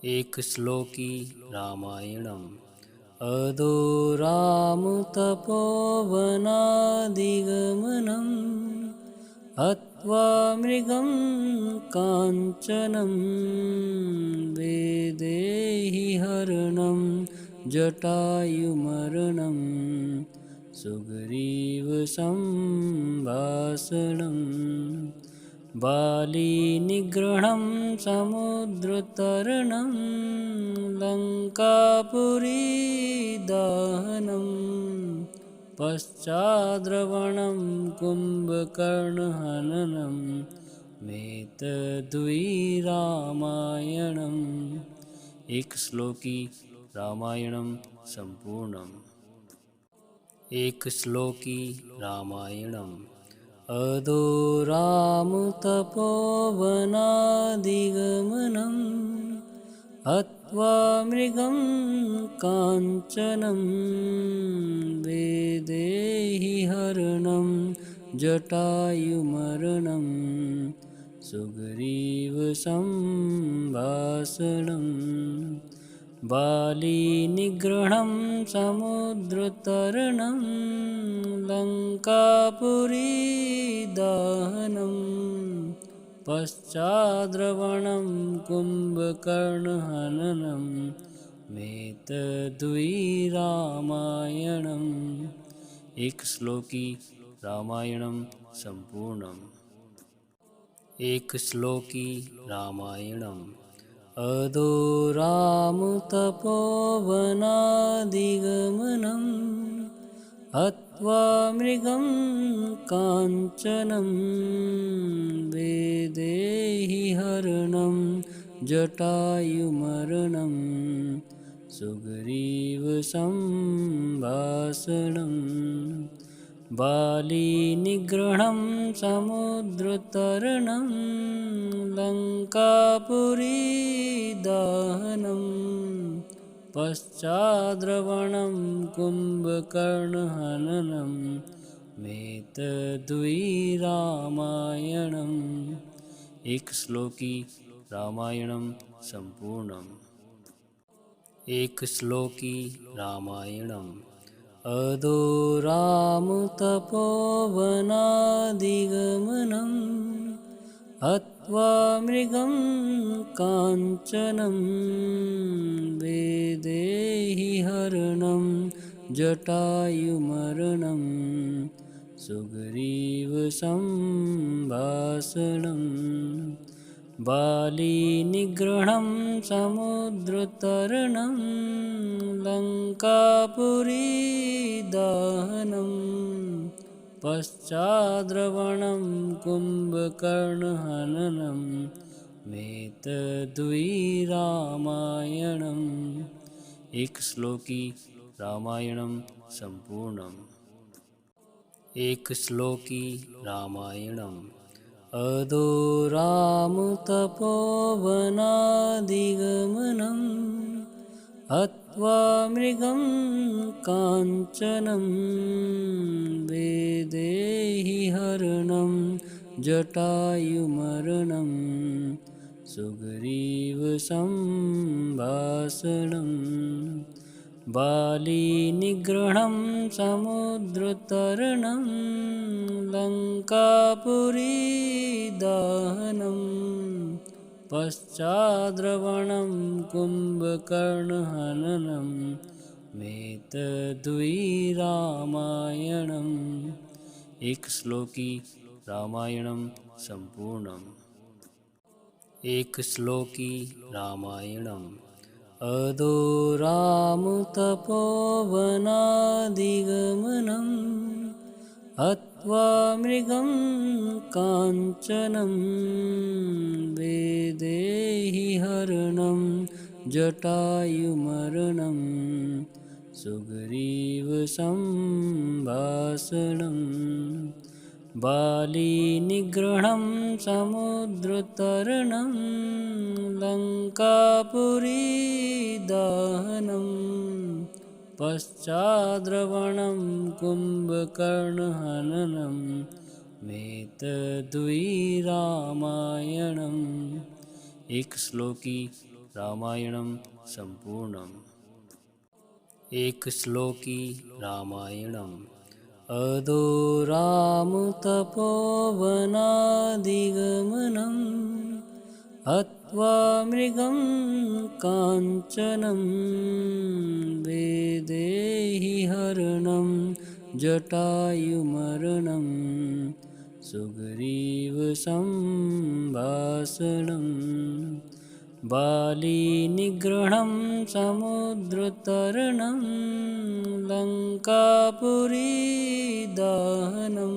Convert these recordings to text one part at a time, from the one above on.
एक श्लोकी रामायणम् अदोरामतपोवनादिगमनम् हत्वा मृगं काञ्चनं वैदेहीहरणं जटायुमरणं सुग्रीवसंभाषणम् बालीनिग्रहणं समुद्रतरणं लङ्कापुरीदहनं पश्चाद्रवणं कुम्भकर्णहननं मेतद्वि रामायणम्। एक श्लोकी रामायणं सम्पूर्णम्। एक श्लोकी रामायणम् अदोरामतपोवनादिगमनं हत्वा मृगं काञ्चनं वैदेहीहरणं जटायुमरणं सुग्रीवसंभाषणम् बालीनिग्रहणं समुद्रतरणं लङ्कापुरीदहनं पश्चाद्रवणं कुम्भकर्णहननं मेतद्वि रामायणम्। एक श्लोकी रामायणं सम्पूर्णम्। एक श्लोकी रामायणम् अदोरामतपोवनादिगमनं हत्वा मृगं काञ्चनं वैदेहीहरणं जटायुमरणं सुग्रीवसंभाषणम् बालीनिग्रहणं समुद्रतरणं लङ्कापुरीदहनं पश्चाद्रवणं कुम्भकर्णहननं मेतद्वि रामायणम्। एक श्लोकी रामायणं सम्पूर्णम्। एक श्लोकी रामायणम् अदोरामतपोवनादिगमनं हत्वा मृगं काञ्चनं वैदेहीहरणं जटायुमरणं सुग्रीवसंभाषणम् बालीनिग्रहणं समुद्रतरणं लङ्कापुरीदहनं पश्चाद्रवणं कुम्भकर्णहननं मेतद्वि रामायणम्। एक श्लोकी रामायणं सम्पूर्णम्। एक श्लोकी रामायणम् अदोरामतपोवनादिगमनं हत्वा मृगं काञ्चनं वैदेहीहरणं जटायुमरणं सुग्रीवसंभाषणम् बालीनिग्रहणं समुद्रतरणं लङ्कापुरीदहनं पश्चाद्रवणं कुम्भकर्णहननं मेतद्वि रामायणम्। एक श्लोकी रामायणं सम्पूर्णम्। एक श्लोकी रामायणम् अदोरामतपोवनादिगमनं हत्वा मृगं काञ्चनं वैदेहीहरणं जटायुमरणं सुग्रीवसंभाषणम् बालीनिग्रहणं समुद्रतरणं लङ्कापुरीदहनं पश्चाद्रवणं कुम्भकर्णहननं मेतद्वि रामायणम्। एक श्लोकी रामायणं सम्पूर्णम्। एकश्लोकी रामायणम्। अदो रामतपोवनादिगमनम् हत्वा मृगं काञ्चनं वैदेहीहरणं जटायुमरणं सुग्रीवसम्भाषणम् बालीनिग्रहणं समुद्रतरणं लङ्कापुरीदहनं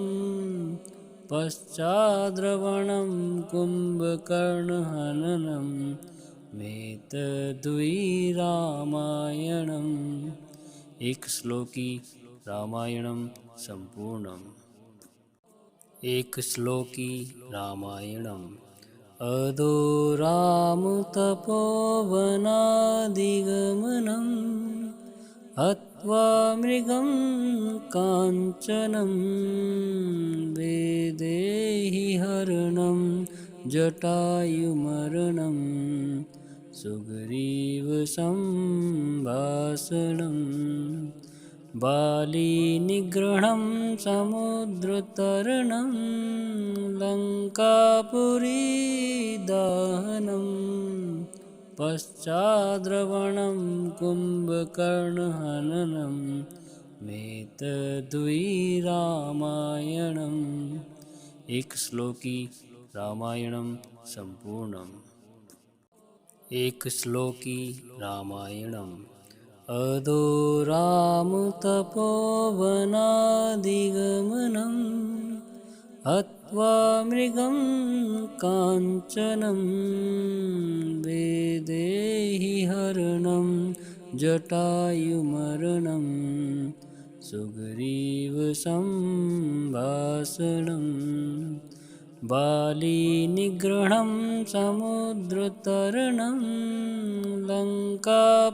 पश्चाद्रवणं कुम्भकर्णहननं मेतद्वि रामायणम्। एकश्लोकी रामायणं सम्पूर्णम्। एकश्लोकी रामायणम्। अदो रामतपोवनादिगमनं हत्वा मृगं काञ्चनं वैदेहीहरणं जटायुमरणं सुग्रीवसम्भाषणम् बालीनिग्रहणं समुद्रतरणं लङ्कापुरीदहनं पश्चाद्रवणं कुम्भकर्णहननं मेतद्वि रामायणम्। एकश्लोकी रामायणं सम्पूर्णम्। एकश्लोकी रामायणम्। अदो रामतपोवनादिगमनं हत्वा मृगं काञ्चनं वैदेहीहरणं जटायुमरणं सुग्रीवसम्भाषणम् बालीनिग्रहणं समुद्रतरणं लङ्कापुरीदहनं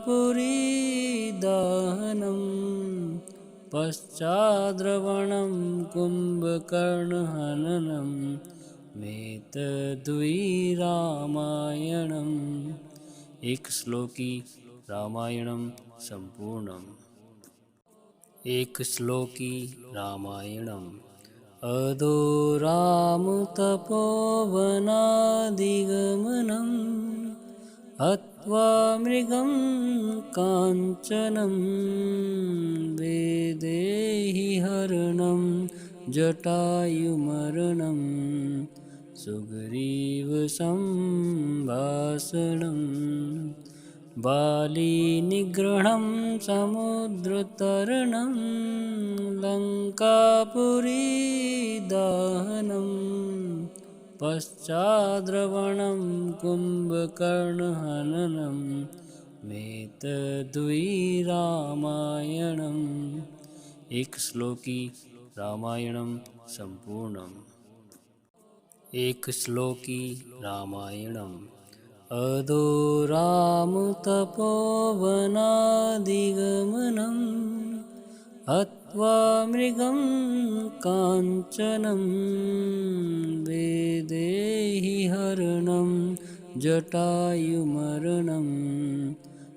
पश्चाद्रवणं कुम्भकर्णहननं मेतद्वि रामायणम्। एकश्लोकी रामायणं सम्पूर्णम्। एकश्लोकी रामायणम्। अदो रामतपोवनादिगमनं हत्वा मृगं काञ्चनं वैदेहीहरणं जटायुमरणं सुग्रीवसम्भाषणम् बालीनिग्रहणं समुद्रतरणं लङ्कापुरीदहनं पश्चाद्रवणं कुम्भकर्णहननं मेतद्वि रामायणम्। एकश्लोकी रामायणं सम्पूर्णम्। एकश्लोकी रामायणम्। अदो रामतपोवनादिगमनं हत्वा मृगं काञ्चनं वैदेहीहरणं जटायुमरणं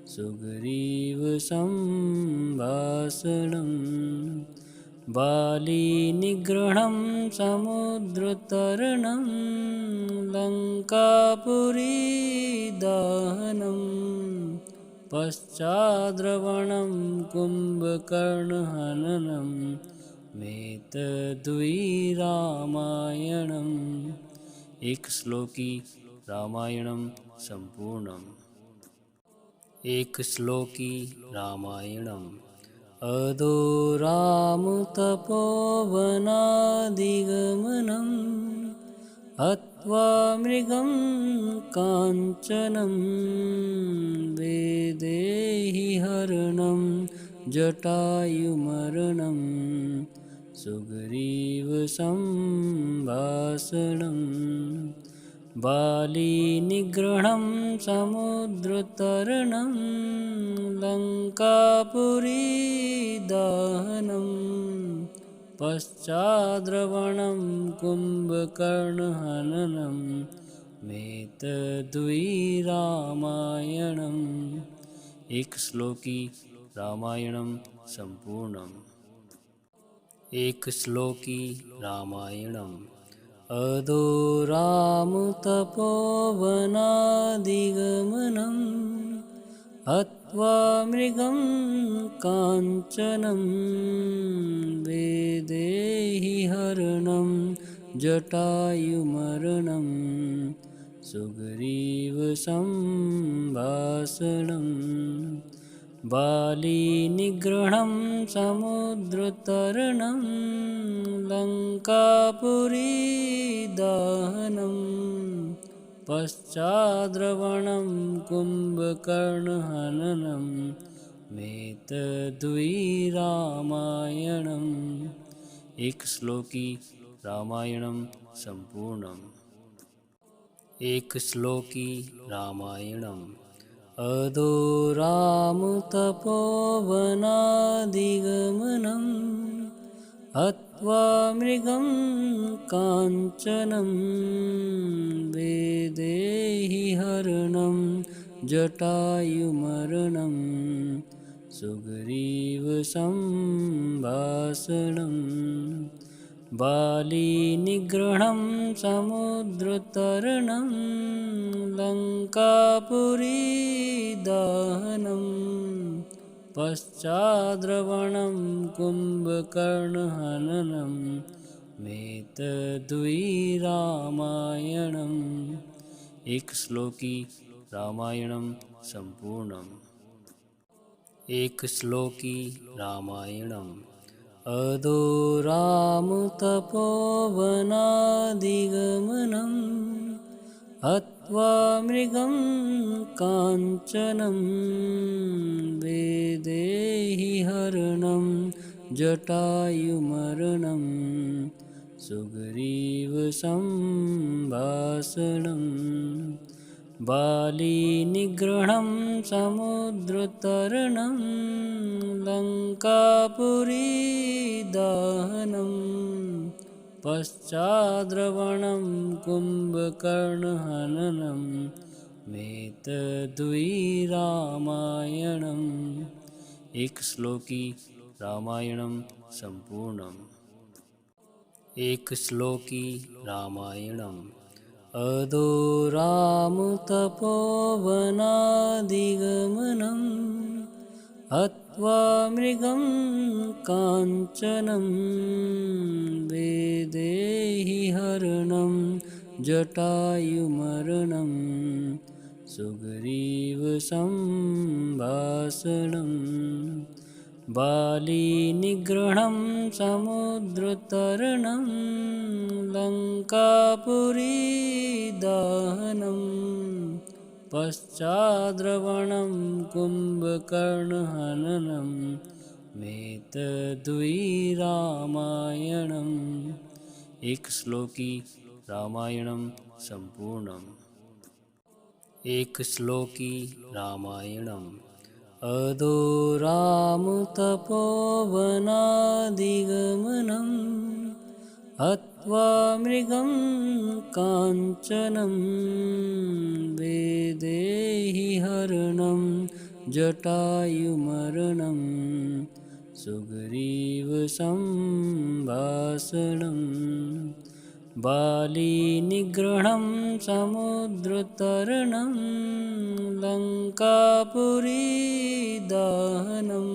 सुग्रीवसम्भाषणम् बालीनिग्रहणं समुद्रतरणं लङ्कापुरीदहनं पश्चाद्रवणं कुम्भकर्णहननं मेतद्वि रामायणम्। एकश्लोकी रामायणं सम्पूर्णम्। एकश्लोकी रामायणम्। अदो रामतपोवनादिगमनं हत्वा मृगं काञ्चनं वैदेहीहरणं जटायुमरणं सुग्रीवसम्भाषणम् बालीनिग्रहणं समुद्रतरणं लङ्कापुरीदहनं पश्चाद्रवणं कुम्भकर्णहननं मेतद्वि रामायणम्। एक श्लोकी रामायणं सम्पूर्णम्। एक श्लोकी रामायणम्। अदो रामतपोवनादिगमनम् हत्वा मृगं काञ्चनं वैदेहीहरणं जटायुमरणं सुग्रीवसम्भाषणम् बालीनिग्रहणं समुद्रतरणं लङ्कापुरीदहनं पश्चाद्रवणं कुम्भकर्णहननम् मेतद्वि रामायणम्। एक श्लोकी रामायणं सम्पूर्णम्। एक श्लोकी रामायणम्। अदो रामतपोवनादिगमनम् हत्वा मृगं काञ्चनं वैदेहीहरणं जटायुमरणं सुग्रीवसम्भाषणम् बालीनिग्रहणं समुद्रतरणं लङ्कापुरीदहनं पश्चाद्रवणं कुम्भकर्णहननं मेतद्वि रामायणम्। एक श्लोकी रामायणं सम्पूर्णम्। एक श्लोकी रामायणम्। अदो रामतपोवनादिगमनम् हत्वा मृगं काञ्चनं वैदेहीहरणं जटायुमरणं सुग्रीवसम्भाषणम् बालीनिग्रहणं समुद्रतरणं लङ्कापुरीदहनं पश्चाद्रवणं कुम्भकर्णहननं मेतद्वि रामायणम्। एक श्लोकी रामायणं सम्पूर्णम्। एक श्लोकी रामायणम्। अदो रामतपोवनादिगमनम् हत्वा मृगं काञ्चनं वैदेहीहरणं जटायुमरणं सुग्रीवसम्भाषणम् बालीनिग्रहणं समुद्रतरणं लङ्कापुरीदहनं पश्चाद्रवणं कुम्भकर्णहननं मेतद्वि रामायणम्। एक श्लोकी रामायणं सम्पूर्णम्। एक श्लोकी रामायणम्। अदो रामतपोवनादिगमनम् हत्वा मृगं काञ्चनं वैदेहीहरणं जटायुमरणं सुग्रीवसम्भाषणम् बालीनिग्रहणं समुद्रतरणं लङ्कापुरीदहनं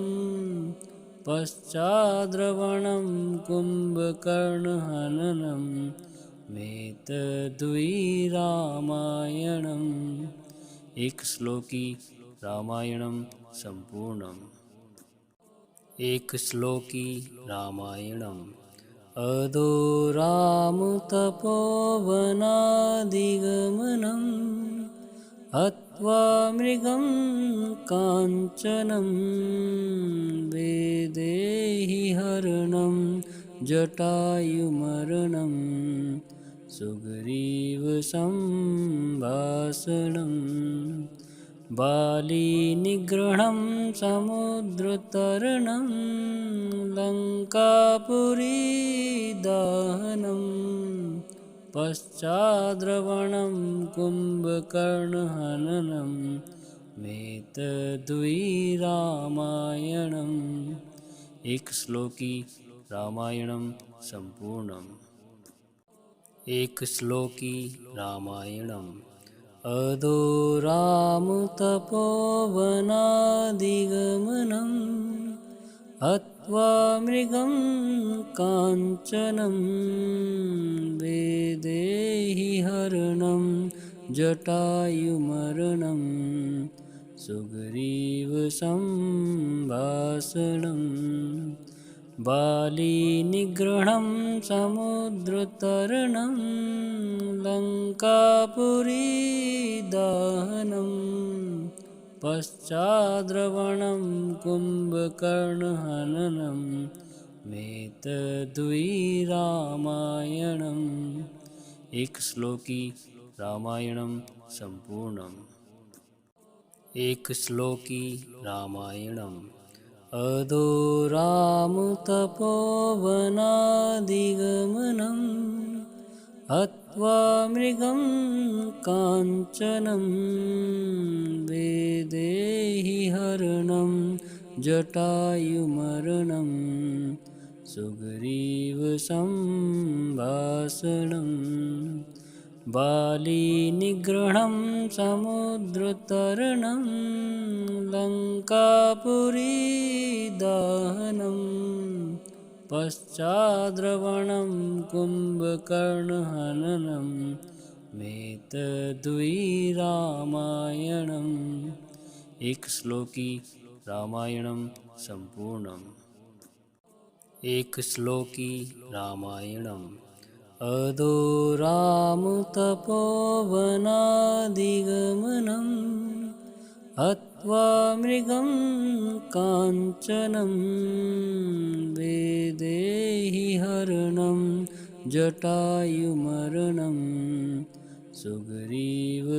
पश्चाद्रवणं कुम्भकर्णहननं मेतद्वि रामायणम्। एक श्लोकी रामायणं सम्पूर्णम्। एक श्लोकी रामायणम्। अदो रामतपोवनादिगमनम् हत्वा मृगं काञ्चनं वैदेहीहरणं जटायुमरणं सुग्रीवसम्भाषणम् बालीनिग्रहणं समुद्रतरणं लङ्कापुरीदहनं पश्चाद्रवणं कुम्भकर्णहननं मेतद्वि रामायणम्। एक श्लोकी रामायणं संपूर्णम्। एक श्लोकी रामायणम्। अदो रामतपोवनादिगमनम् हत्वा मृगं काञ्चनं वैदेहीहरणं जटायुमरणं सुग्रीवसम्भाषणम् बालीनिग्रहं समुद्रतरणं लङ्कापुरीदहनं पश्चाद्रवणं कुम्भकर्णहननं मेतद्वि रामायणम्। एक श्लोकी रामायणं संपूर्णम्। एक श्लोकी रामायणम्। अदो रामतपोवनादिगमनं हत्वा मृगं काञ्चनं वैदेहीहरणं जटायुमरणं सुग्रीवसम्भाषणम् बालीनिग्रहं समुद्रतरणं लङ्कापुरीदहनं पश्चाद्रवणं कुम्भकर्णहननं मेतद्वि रामायणम्। एक श्लोकी रामायणं संपूर्णम्। एक श्लोकी रामायणम्। अदो रामतपोवनादिगमनं हत्वा मृगं काञ्चनं वैदेहीहरणं जटायुमरणं सुग्रीवसम्भाषणम्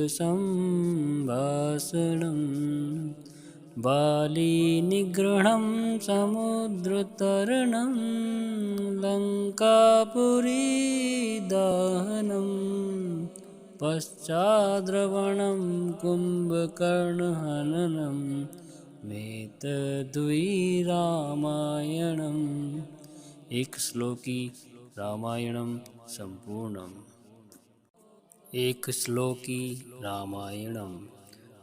बालीनिग्रहं समुद्रतरणं लङ्कापुरीदहनं पश्चाद्रवणं कुम्भकर्णहननं मेतद्वि रामायणम्। एक श्लोकी रामायणं संपूर्णम्। एक श्लोकी रामायणम्।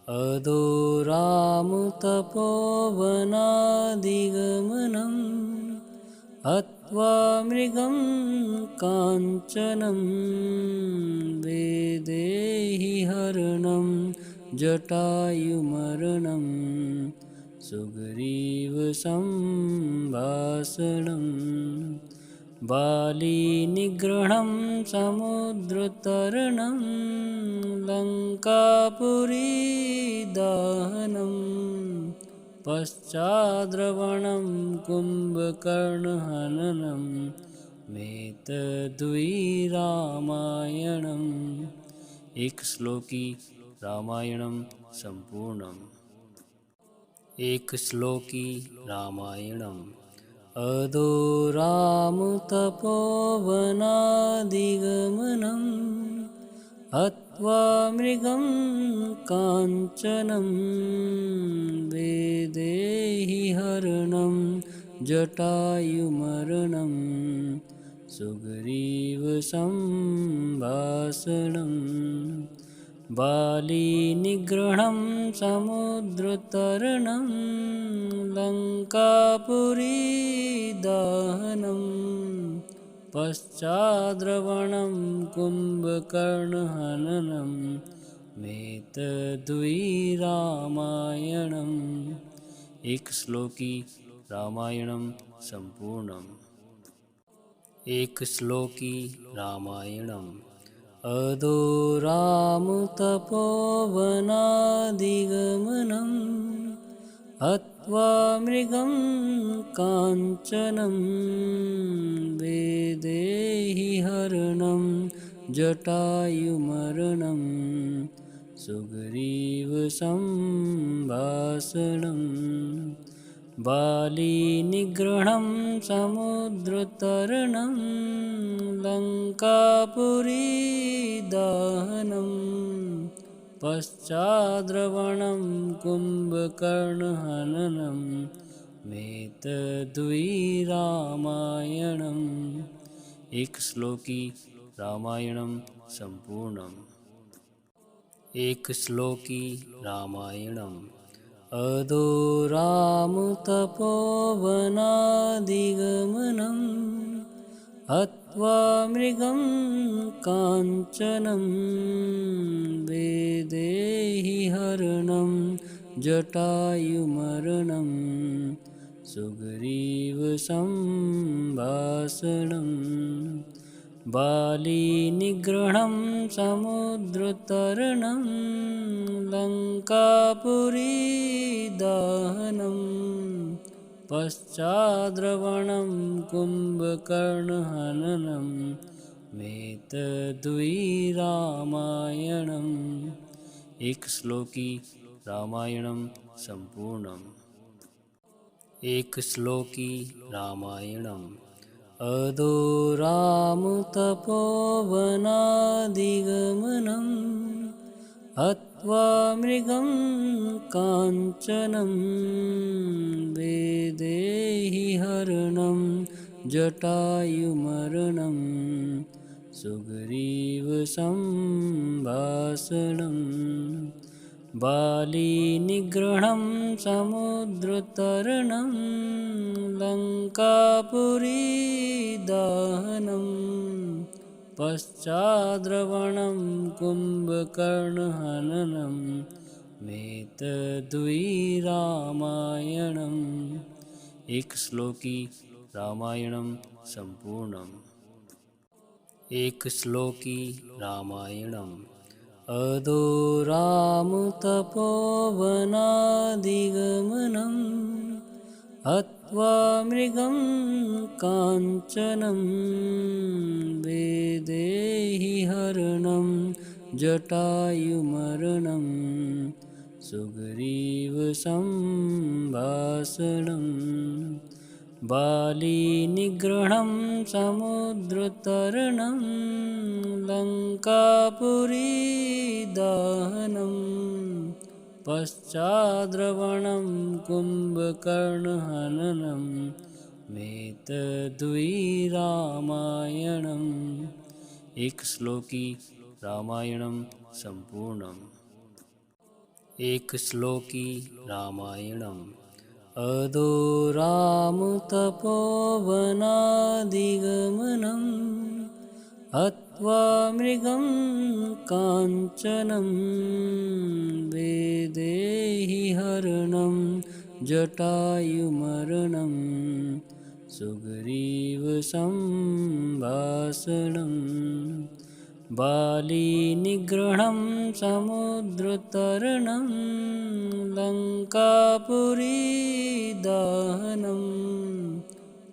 अदो रामतपोवनादिगमनं हत्वा मृगं काञ्चनं वैदेहीहरणं जटायुमरणं सुग्रीवसम्भाषणम् बालीनिग्रहं समुद्रतरणं लङ्कापुरीदहनं पश्चाद्रवणं कुम्भकर्णहननं मेतद्वि रामायणम्। एक श्लोकी रामायणं संपूर्णम्। एक श्लोकी रामायणम्। अदो रामतपोवनादिगमनं हत्वा मृगं काञ्चनं वैदेहीहरणं जटायुमरणं सुग्रीवसम्भाषणम् बालीनिग्रहं समुद्रतरणं लङ्कापुरीदहनं पश्चाद्रवणं कुम्भकर्णहननं मेतद्वि रामायणम्। एक श्लोकी रामायणं संपूर्णम्। एक श्लोकी रामायणम्। अदो रामतपोवनादिगमनं हत्वा मृगं काञ्चनं वैदेहीहरणं जटायुमरणं सुग्रीवसम्भाषणम् बालीनिग्रहं समुद्रतरणं लङ्कापुरीदहनं पश्चाद्रवणं कुम्भकर्णहननम् एतद्वै रामायणम्। एक श्लोकी रामायणं सम्पूर्णम्। एक श्लोकी रामायणम्। अदो रामतपोवनादिगमनम् हत्वा मृगं काञ्चनं वैदेहीहरणं जटायुमरणं सुग्रीवसम्भाषणम् बालीनिग्रहं समुद्रतरणं लङ्कापुरीदहनं पश्चाद्रवणं कुम्भकर्णहननम् एतद्वै रामायणम्। एक श्लोकी रामायणं सम्पूर्णम्। एक श्लोकी रामायणम्। अदो रामतपोवनादिगमनम् हत्वा मृगं काञ्चनं वैदेहीहरणं जटायुमरणं सुग्रीवसम्भाषणम् बालीनिग्रहं समुद्रतरणं लङ्कापुरीदहनं पश्चाद्रवणं कुम्भकर्णहननम् एतद्वै रामायणम्। एक श्लोकी रामायणं सम्पूर्णम्। एक श्लोकी रामायणम्। अदो रामतपोवनादिगमनं हत्वा मृगं काञ्चनं वैदेहीहरणं जटायुमरणं सुग्रीवसम्भाषणम् बालीनिग्रहं समुद्रतरणं लङ्कापुरीदहनं पश्चाद्रवणं कुम्भकर्णहननम् एतद्वै रामायणम्। एक श्लोकी रामायणं सम्पूर्णम्। एक श्लोकी रामायणम्। अदो रामतपोवनादिगमनं हत्वा मृगं काञ्चनं वैदेहीहरणं जटायुमरणं सुग्रीवसम्भाषणम् बालीनिग्रहं समुद्रतरणं लङ्कापुरीदहनं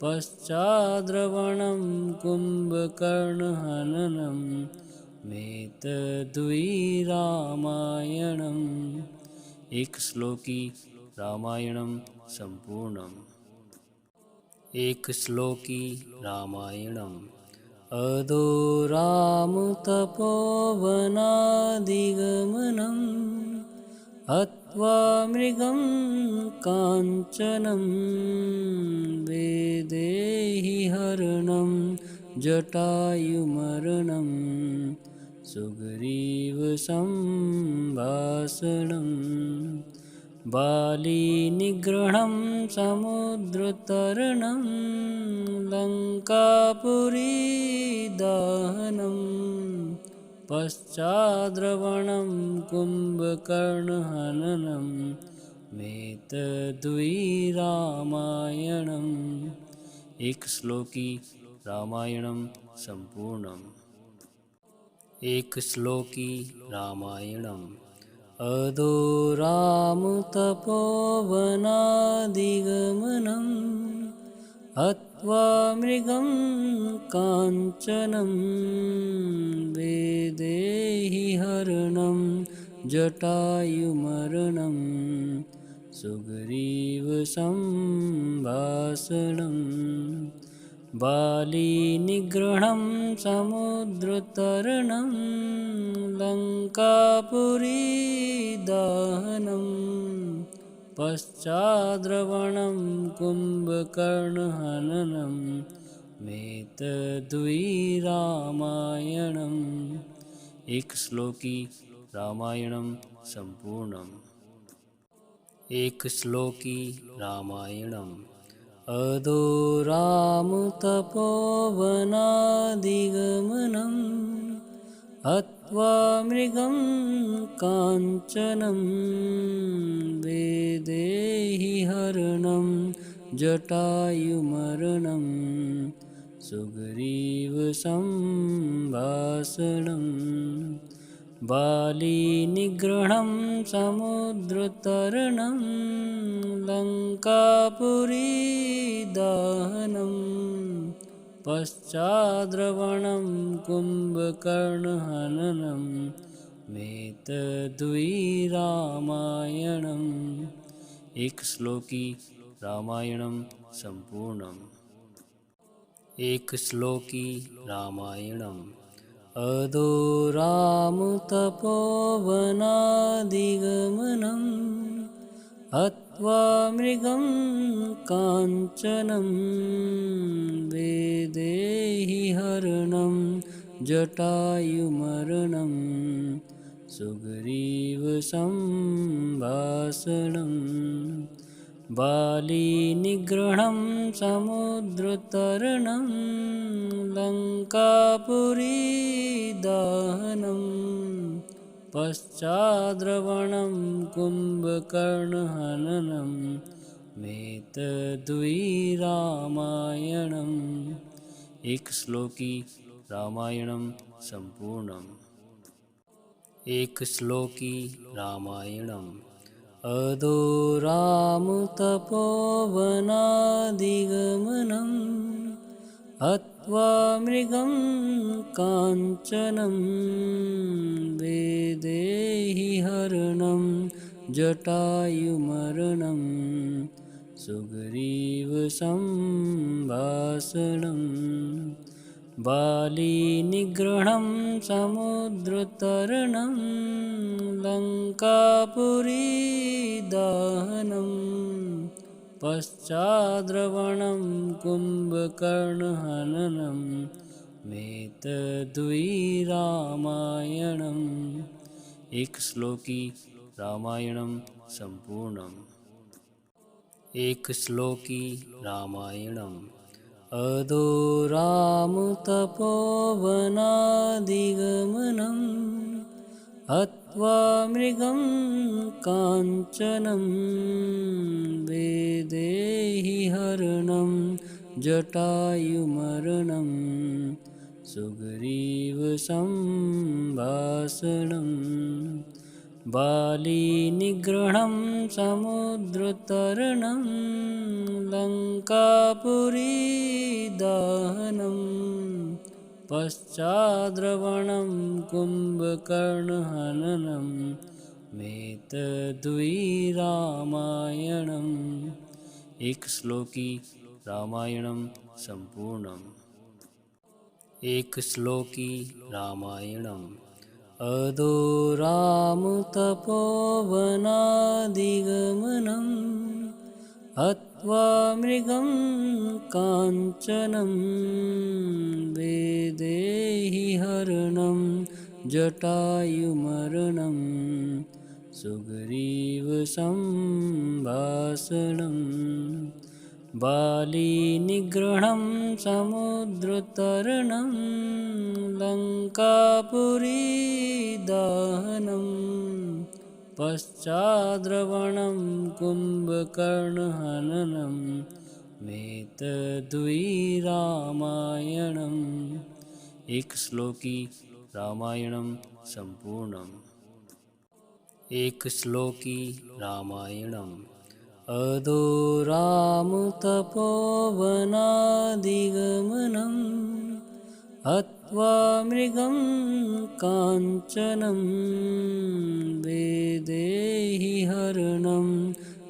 पश्चाद्रवणं कुम्भकर्णहननम् एतद्वै रामायणम्। एक श्लोकी रामायणं सम्पूर्णम्। एक श्लोकी रामायणम्। अदो रामतपोवनादिगमनं हत्वा मृगं काञ्चनं वैदेहीहरणं जटायुमरणं सुग्रीवसम्भाषणम् बालीनिग्रहं समुद्रतरणं लङ्कापुरीदहनं पश्चाद्रवणं कुम्भकर्णहननम् एतद्वै रामायणम्। एक श्लोकी रामायणं सम्पूर्णम्। एक श्लोकी रामायणम्। अदो रामतपोवनादिगमनं हत्वा मृगं काञ्चनं वैदेहीहरणं जटायुमरणं सुग्रीवसम्भाषणम् बालीनिग्रहं समुद्रतरणं लङ्कापुरीदहनम् पश्चाद्रवणं कुम्भकर्णहननम् एतद्वै रामायणम्। एक श्लोकी रामायणं संपूर्णम्। एक श्लोकी रामायणम्। अदो रामतपोवनादिगमनम् हत्वा मृगं काञ्चनं वैदेही हरणं जटायुमरणं सुग्रीवसम्भाषणम् बालीनिग्रहं समुद्रतरणं लङ्कापुरीदहनम् पश्चाद्रवणं कुम्भकर्णहननम् एतद्वै रामायणम्। एक श्लोकी रामायणं संपूर्णम्। एक श्लोकी रामायणम्। अदो रामतपोवनादिगमनं हत्वा मृगं काञ्चनं वैदेही हरणं जटायुमरणं सुग्रीवसम्भाषणम् बालीनिग्रहं समुद्रतरणं लङ्कापुरीदहनम् पश्चाद्रवणं कुम्भकर्णहननम् एतद्वै रामायणम्। एक श्लोकी रामायणं संपूर्णम्। एक श्लोकी रामायणम्। अदो रामतपोवनादिगमनं हत्वा मृगं काञ्चनं वैदेही हरणं जटायुमरणं सुग्रीवसम्भाषणम् बालीनिग्रहं समुद्रतरणं लङ्कापुरीदहनम् पश्चाद्रवणं कुम्भकर्णहननम् एतद्वै रामायणम्। एक श्लोकी रामायणं संपूर्णम्। एक श्लोकी रामायणम्। अदो रामतपोवनादिगमनं हत्वा मृगं काञ्चनं वैदेही हरणं जटायुमरणं सुग्रीवसम्भाषणम् बालीनिग्रहं समुद्रतरणं लङ्कापुरीदहनम् पश्चाद्रवणं कुम्भकर्णहननम् एतद्वै रामायणम्। एक श्लोकी रामायणं संपूर्णम्। एक श्लोकी रामायणम्। अदो रामतपोवनादिगमनं हत्वा मृगं काञ्चनं वैदेही हरणं जटायुमरणं सुग्रीवसम्भाषणम् बालीनिग्रहं समुद्रतरणं लङ्कापुरीदहनम् पश्चाद्रवणं कुम्भकर्णहननम् एतद्वै रामायणम्। एक श्लोकी रामायणं संपूर्णम्। एक श्लोकी रामायणम्। अदो रामतपोवनादिगमनं हत्वा हत्वा मृगं काञ्चनं वैदेहीहरणं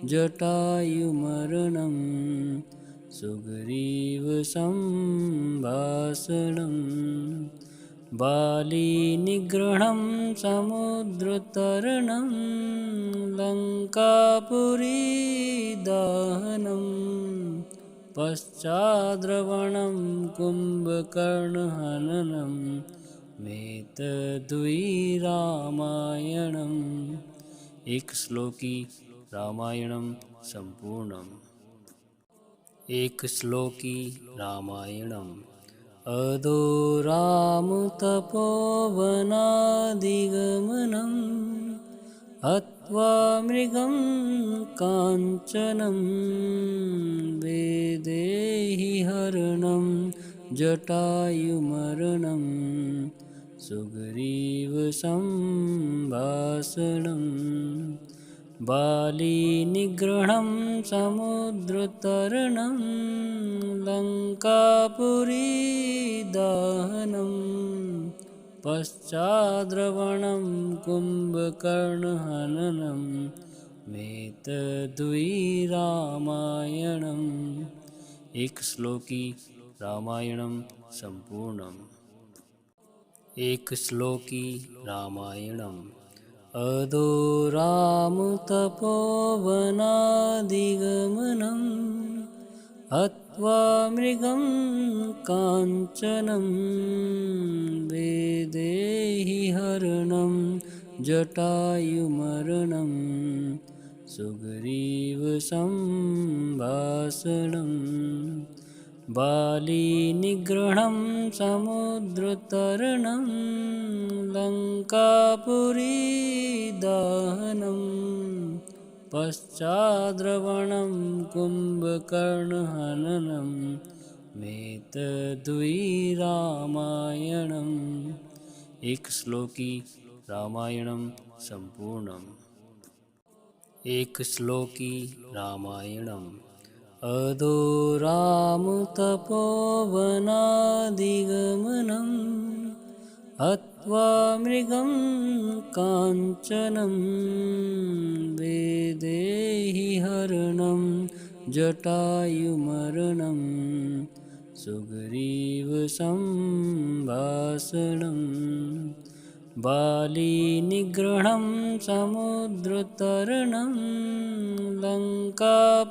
जटायुमरणं सुग्रीवसंभाषणं बालीनिग्रहणं समुद्रतरणं लङ्कापुरीदहनं पश्चाद्रवणं कुम्भकर्णहननं मेतद्वि रामायणम्। एक श्लोकी रामायणं संपूर्णम्। एक श्लोकी रामायणम्। अदो रामतपोवनादिगमनं हत्वा मृगं काञ्चनं वैदेहीहरणं जटायुमरणं सुग्रीवसंभाषणं बालीनिग्रहणं समुद्रतरणं लङ्कापुरीदहनं पश्चाद्रवणं कुम्भकर्णहननं मेतद्वि रामायणम्। एक श्लोकी रामायणं संपूर्णम्। एक श्लोकी रामायणम्। अदो रामतपोवनादिगमनं हत्वा मृगं काञ्चनं वैदेहीहरणं जटायुमरणं सुग्रीवसंभाषणं बालीनिग्रहणं समुद्रतरणं लङ्कापुरीदहनं पश्चाद्रवणं कुम्भकर्णहननं मेतद्वि रामायणम्। एक श्लोकी रामायणं संपूर्णम्। एक श्लोकी रामायणम्। अदो रामतपोवनादिगमनं हत्वा मृगं काञ्चनं वैदेहीहरणं जटायुमरणं सुग्रीवसंभाषणं बालीनिग्रहणं समुद्रतरणं लङ्कापुरीदहनं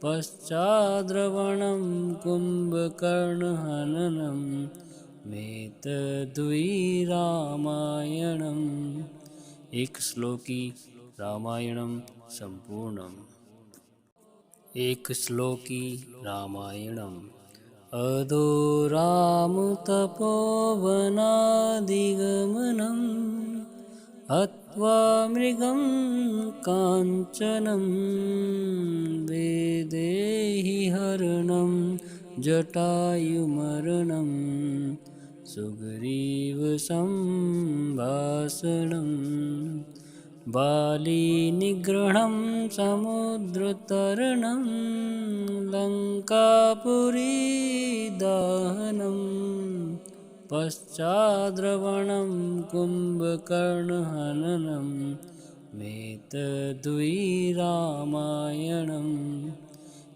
पश्चाद्रवणं कुम्भकर्णहननं मेतद्वि रामायणम्। एक श्लोकी रामायणं संपूर्णम्। एक श्लोकी रामायणम्। अदो रामतपोवनादिगमनं हत्वा मृगं काञ्चनं वैदेहीहरणं जटायुमरणं सुग्रीवसंभाषणं बालीनिग्रहणं समुद्रतरणं लङ्कापुरीदहनं पश्चाद्रवणं कुम्भकर्णहननं मेतद्वि रामायणम्।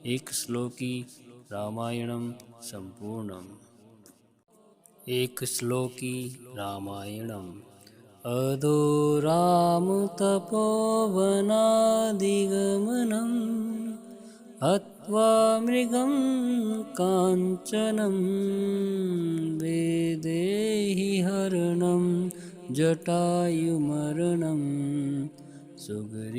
एक श्लोकी रामायणं संपूर्णम्। एक श्लोकी रामायणम्। अदो रामतपोवनादिगमनं हत्वा मृगं काञ्चनं वैदेहीहरणं जटायुमरणं सुग्रीवसंभाषणं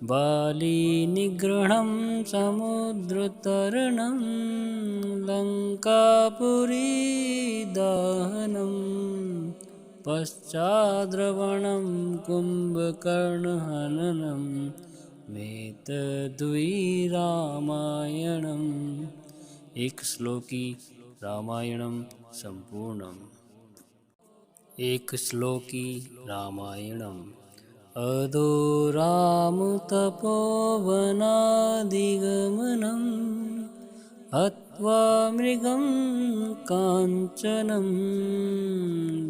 बालीनिग्रहणं समुद्रतरणं लङ्कापुरीदहनं पश्चाद्रवणं कुम्भकर्णहननं मेतद्वि रामायणम्। एक श्लोकी रामायणं संपूर्णम्। एक श्लोकी रामायणम्। अधोरामुतपोवनादिगमनम् हत्वा मृगं काञ्चनं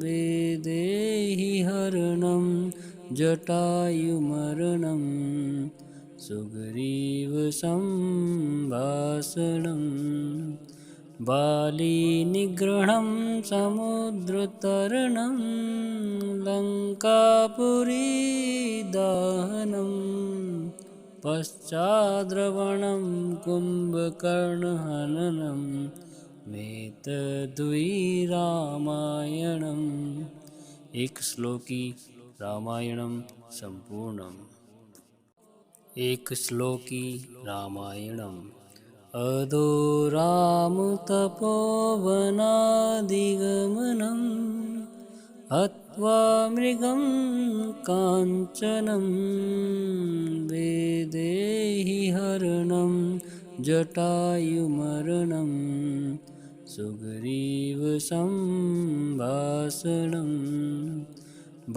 वेदेहि हरणं जटायुमरणं सुग्रीवसंभाषणं बालीनिग्रहणं समुद्रतरणं लङ्कापुरीदहनं पश्चाद्रवणं कुम्भकर्णहननं मेतद्वि रामायणम् एक श्लोकी रामायणं सम्पूर्णम् एक श्लोकी रामायणम् अधोरामुतपोवनादिगमनं हत्वा मृगं काञ्चनं वेदेहि हरणं जटायुमरणं सुग्रीवसंभाषणं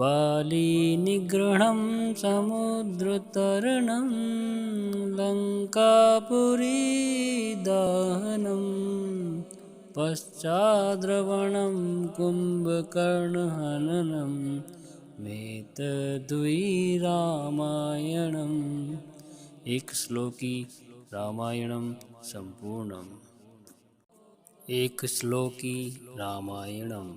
बालीनिग्रहणं समुद्रतरणं लङ्कापुरीदहनं पश्चाद्रवणं कुम्भकर्णहननं मेतद्वि रामायणम् एक श्लोकी रामायणं सम्पूर्णम् एक श्लोकी रामायणम्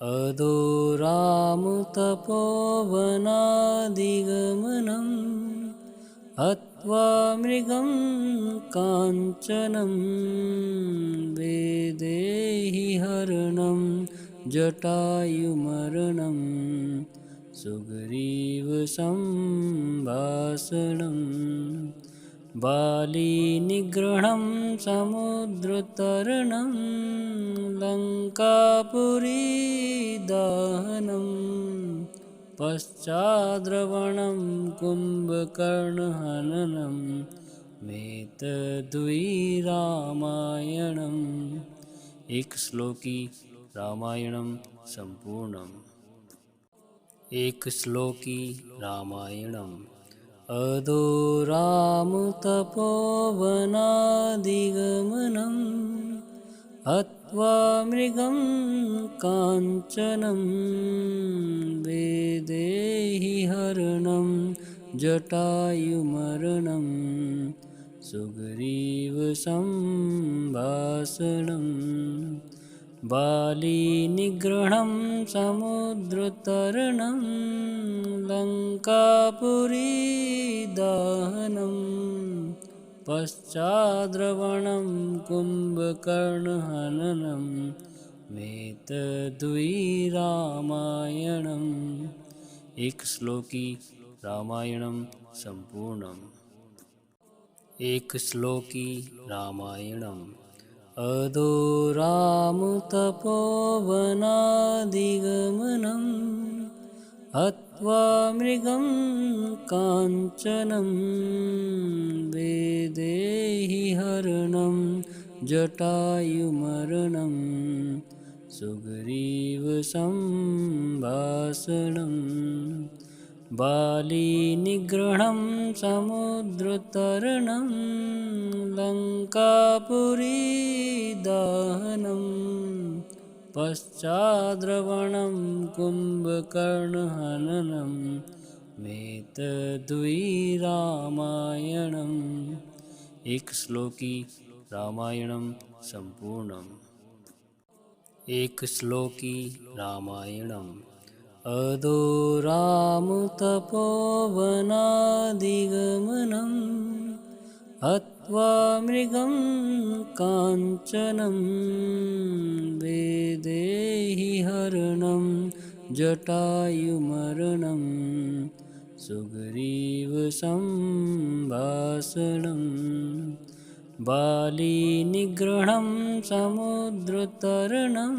अधोरामुतपोवनादिगमनं हत्वा मृगं काञ्चनं वेदेहि हरणं जटायुमरणं सुग्रीवसंभाषणं बालीनिग्रहणं समुद्रतरणं लङ्कापुरीदहनं पश्चाद्रवणं कुम्भकर्णहननं मेतद्वि रामायणम् एक श्लोकी रामायणं सम्पूर्णम् एक श्लोकी रामायणम् अधोरामुतपोवनादिगमनं हत्वा मृगं काञ्चनं वेदेहि हरणं जटायुमरणं सुग्रीवसंभाषणं बालीनिग्रहणं समुद्रतरणं लङ्कापुरीदहनं पश्चाद्रवणं कुम्भकर्णहननं मेतद्वि रामायणम् एक श्लोकी रामायणं सम्पूर्णम् एक श्लोकी रामायणम् अधोरामुतपोवनादिगमनं हत्वा मृगं काञ्चनं वेदेहि हरणं जटायुमरणं सुग्रीवसंभाषणं बालीनिग्रहणं समुद्रतरणं लङ्कापुरीदहनं पश्चाद्रवणं कुम्भकर्णहननं मेतद्वि रामायणम् एक श्लोकी रामायणं सम्पूर्णम् एक श्लोकी रामायणम् अधोरामुतपोवनादिगमनं हत्वा मृगं काञ्चनं वेदेहि हरणं जटायुमरणं सुग्रीवसंभाषणं बालीनिग्रहणं समुद्रतरणं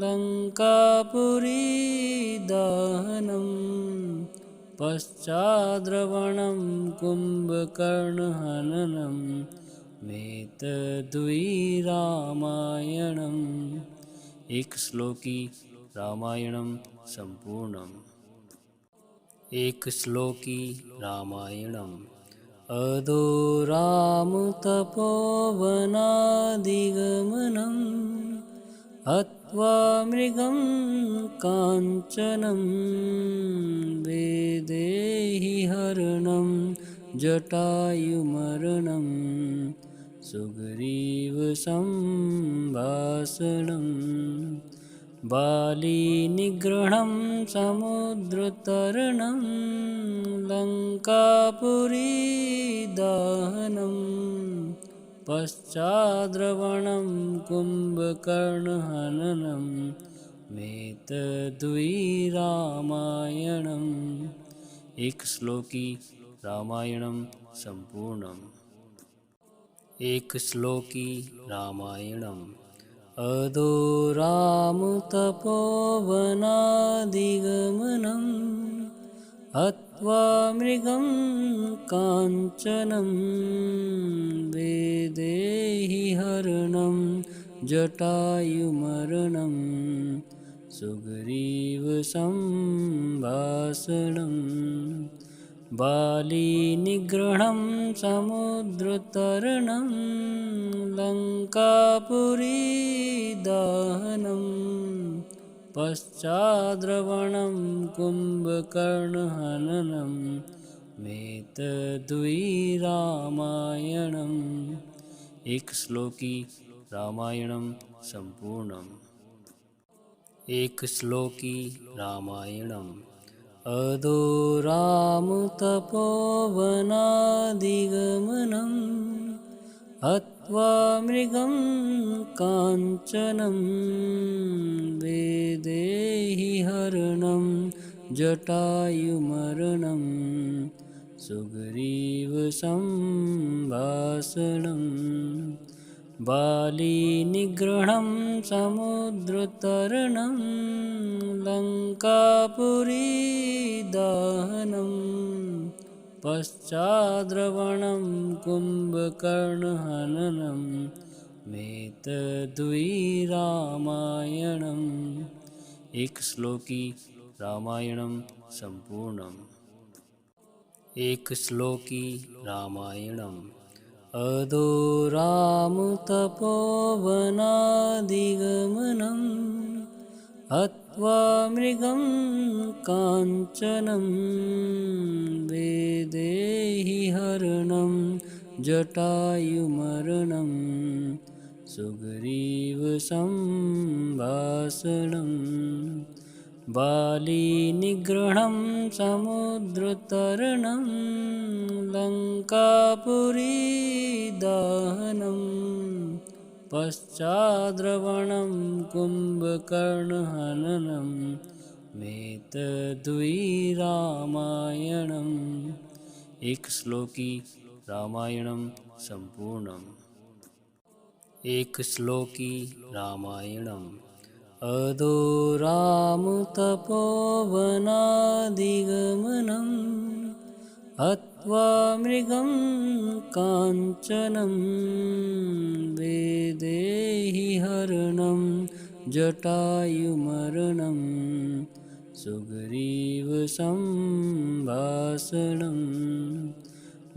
लङ्कापुरीदहनं पश्चाद्रवणं कुम्भकर्णहननं मेतद्वि रामायणम् एक श्लोकी रामायणं सम्पूर्णम् एकश्लोकी रामायणम् अधोरामतपोवनादिगमनम् हत्वा मृगं काञ्चनं वैदेहीहरणं जटायुमरणं सुग्रीवसंभाषणं बालीनिग्रहणं समुद्रतरणं लङ्कापुरीदहनं पश्चाद्रवणं कुम्भकर्णहननं मेतद्वि रामायणम् एकश्लोकी रामायणं सम्पूर्णम् एकश्लोकी रामायणम् अधोरामतपोवनादिगमनं हत्वा मृगं काञ्चनं वैदेहीहरणं जटायुमरणं सुग्रीवसंभाषणं बालीनिग्रहणं समुद्रतरणं लङ्कापुरीदहनं पश्चाद्रवणं कुम्भकर्णहननं मेतद्वि रामायणम् एकश्लोकी रामायणं सम्पूर्णम् एकश्लोकी रामायणम् अधोरामतपोवनादिगमनं हत्वा मृगं काञ्चनं वैदेहीहरणं जटायुमरणं सुग्रीवसंभाषणं बालीनिग्रहणं समुद्रतरणं लङ्कापुरीदहनं पश्चाद्रवणं कुम्भकर्णहननं मेतद्वि रामायणम् एकश्लोकी रामायणं सम्पूर्णम् एकश्लोकी रामायणम् अधोरामतपोवनादिगमनं हत्वा मृगं काञ्चनं वैदेहीहरणं जटायुमरणं सुग्रीवसंभाषणं बालीनिग्रहणं समुद्रतरणं लङ्कापुरीदहनं पश्चाद्रवणं कुम्भकर्णहननं मेतद्वि रामायणम् एकश्लोकी रामायणं सम्पूर्णम् एकश्लोकी रामायणम् अधोरामतपोवनादिगमनं हत्वा मृगं काञ्चनं वैदेहीहरणं जटायुमरणं सुग्रीवसंभाषणं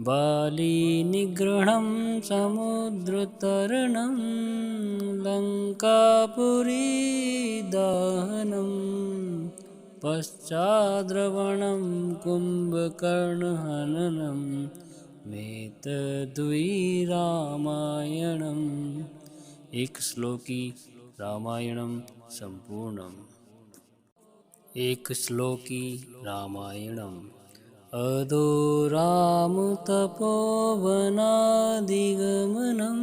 बालीनिग्रहणं समुद्रतरणं लङ्कापुरीदहनं पश्चाद्रवणं कुम्भकर्णहननं मेतद्वि रामायणम् एकश्लोकी रामायणं सम्पूर्णम् एकश्लोकी रामायणम् अधोरामतपोवनादिगमनं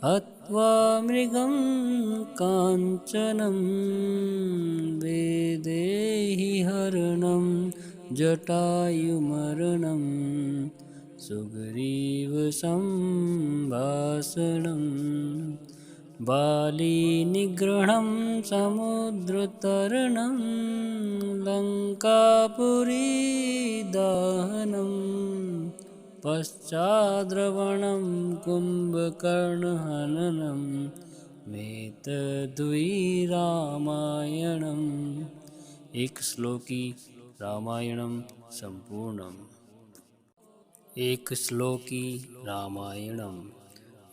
हत्वा मृगं काञ्चनं वैदेहीहरणं जटायुमरणं सुग्रीवसंभाषणं बालीनिग्रहणं समुद्रतरणं लङ्कापुरीदहनं पश्चाद्रवणं कुम्भकर्णहननं मेतद्वि रामायणम् एकश्लोकी रामायणं सम्पूर्णम्। एकश्लोकी रामायणम्।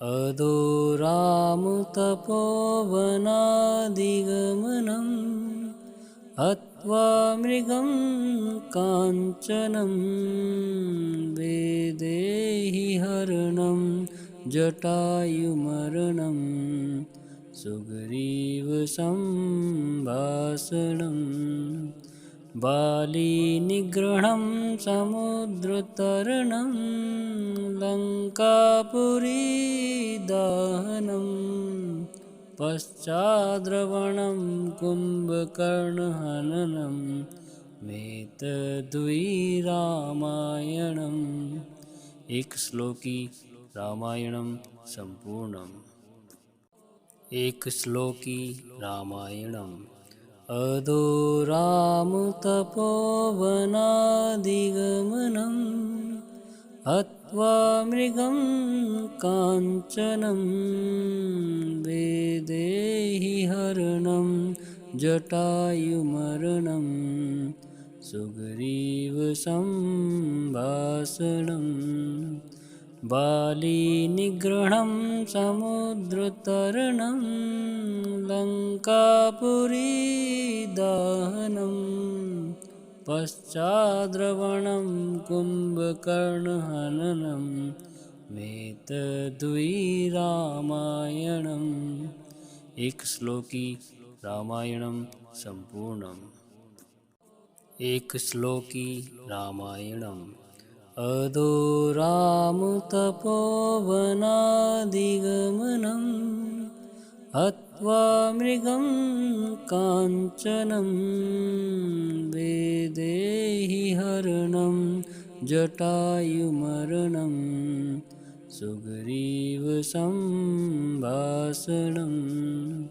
अदोरामतपोवनादिगमनम् हत्वा मृगं काञ्चनं वैदेहीहरणं जटायुमरणं सुग्रीवसम्भाषणम् बालीनिग्रहणं समुद्रतरणं लङ्कापुरीदहनं पश्चाद्रवणं कुम्भकर्णहननम् एतद्वै रामायणम्। एकश्लोकी रामायणं सम्पूर्णम्। एकश्लोकी रामायणम्। अदोरामतपोवनादिगमनं हत्वा मृगं काञ्चनं वैदेहीहरणं जटायुमरणं सुग्रीवसम्भाषणम् बालीनिग्रहणं समुद्रतरणं लङ्कापुरीदहनं पश्चाद्रवणं कुम्भकर्णहननम् एतद्वै रामायणम्। एकश्लोकी रामायणं सम्पूर्णम्। एकश्लोकी रामायणम्। अदोरामतपोवनादिगमनं हत्वा मृगं काञ्चनं वैदेहीहरणं जटायुमरणं सुग्रीवसम्भाषणम्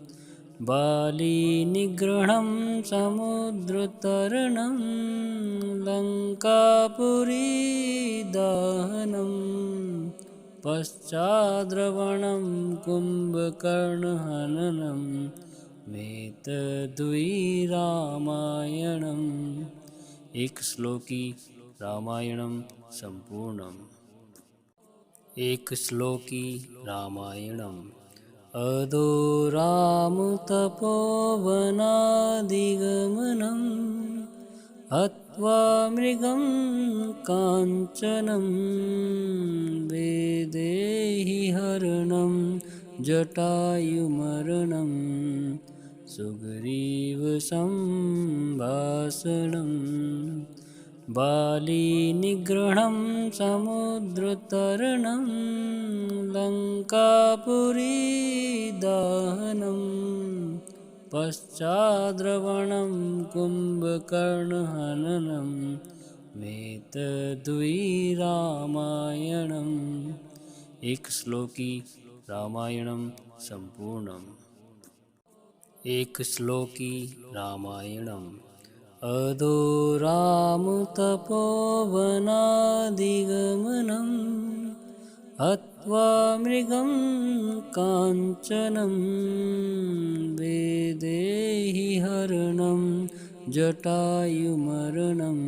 बालीनिग्रहणं समुद्रतरणं लङ्कापुरीदहनं पश्चाद्रवणं कुम्भकर्णहननम् एतद्वै रामायणम्। एकश्लोकी रामायणं सम्पूर्णम्। एकश्लोकी रामायणम्। अदोरामतपोवनादिगमनं हत्वा मृगं काञ्चनं वैदेहीहरणं जटायुमरणं सुग्रीवसम्भाषणम् बालीनिग्रहणं समुद्रतरणं लङ्कापुरीदहनं पश्चाद्रवणं कुम्भकर्णहननम् एतद्वै रामायणम्। एकश्लोकी रामायणं सम्पूर्णम्। एकश्लोकी रामायणम्। अदोरामतपोवनादिगमनं हत्वा मृगं काञ्चनं वैदेहीहरणं जटायुमरणं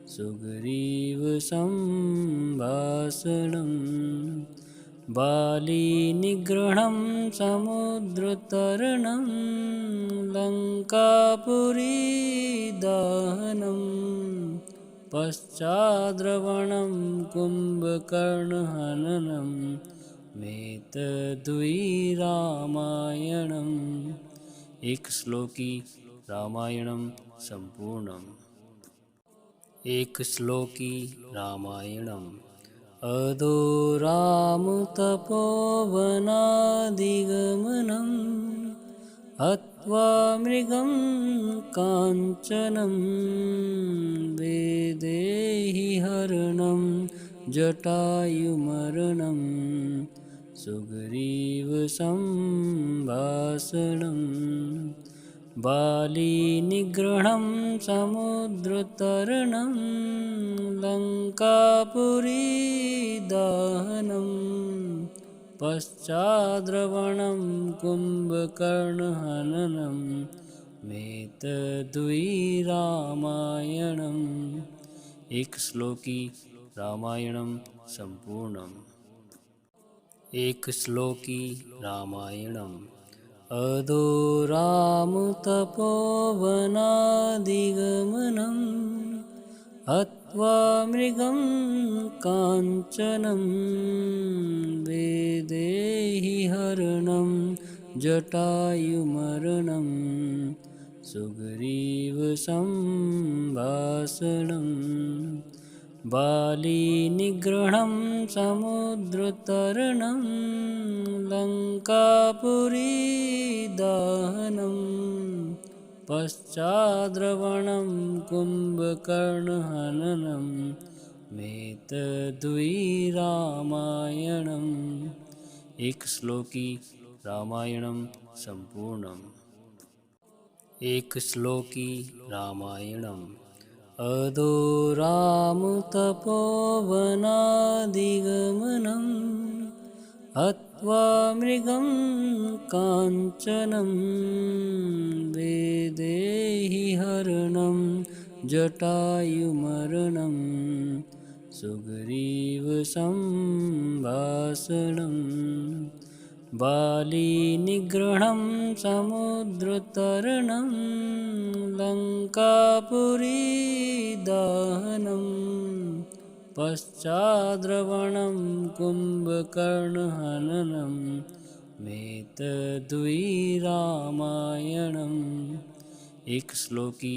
सुग्रीवसम्भाषणम् बालीनिग्रहणं समुद्रतरणं लङ्कापुरीदहनं पश्चाद्रवणं कुम्भकर्णहननम् एतद्वै रामायणम्। एकश्लोकी रामायणं सम्पूर्णम्। एकश्लोकी रामायणम्। अदोरामतपोवनादिगमनं हत्वा मृगं काञ्चनं वैदेहीहरणं जटायुमरणं सुग्रीवसम्भाषणम् बालीनिग्रहणं समुद्रतरणं लङ्कापुरीदहनं पश्चाद्रवणं कुम्भकर्णहननम् मेतद्विरामायणम् एकश्लोकी रामायणं सम्पूर्णम् एकश्लोकी रामायणम् अदोरामतपोवनादिगमनम् हत्वा मृगं काञ्चनं वैदेहीहरणं जटायुमरणं सुग्रीवसम्भाषणम् बालीनिग्रहणं समुद्रतरणं लङ्कापुरीदहनं पश्चाद्रवणं कुम्भकर्णहननं मेतद्विरामायणम् एकश्लोकी रामायणं सम्पूर्णम् एकश्लोकी रामायणम् अदोरामतपोवनादिगमनं हत्वा मृगं काञ्चनं वैदेहीहरणं जटायुमरणं सुग्रीवसम्भाषणम् बालीनिग्रहणं समुद्रतरणं लङ्कापुरीदहनं पश्चाद्रवणं कुम्भकर्णहननं मेतद्विरामायणम् एकश्लोकी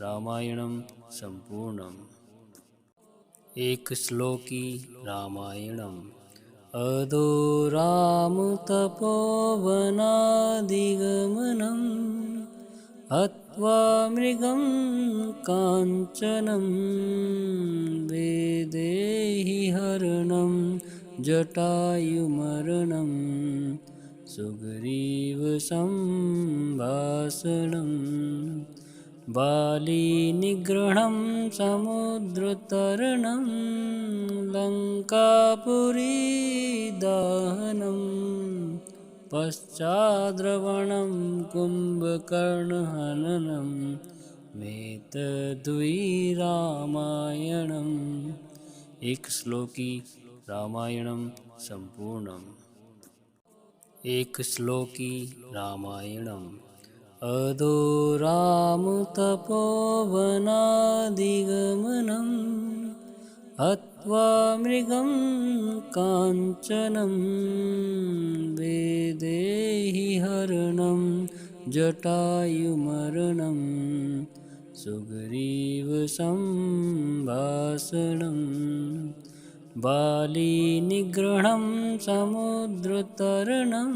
रामायणं सम्पूर्णम् एकश्लोकी रामायणम् अदोरामतपोवनादिगमनं हत्वा मृगं काञ्चनं वैदेहीहरणं जटायुमरणं सुग्रीवसम्भाषणम् बालीनिग्रहणं समुद्रतरणं लङ्कापुरीदहनं पश्चाद्रवणं कुम्भकर्णहननं मेतद्विरामायणम् एकश्लोकी रामायणं सम्पूर्णम् एकश्लोकी रामायणम् अदोरामतपोवनादिगमनं हत्वा मृगं काञ्चनं वैदेहीहरणं जटायुमरणं सुग्रीवसम्भाषणम् बालीनिग्रहणं समुद्रतरणं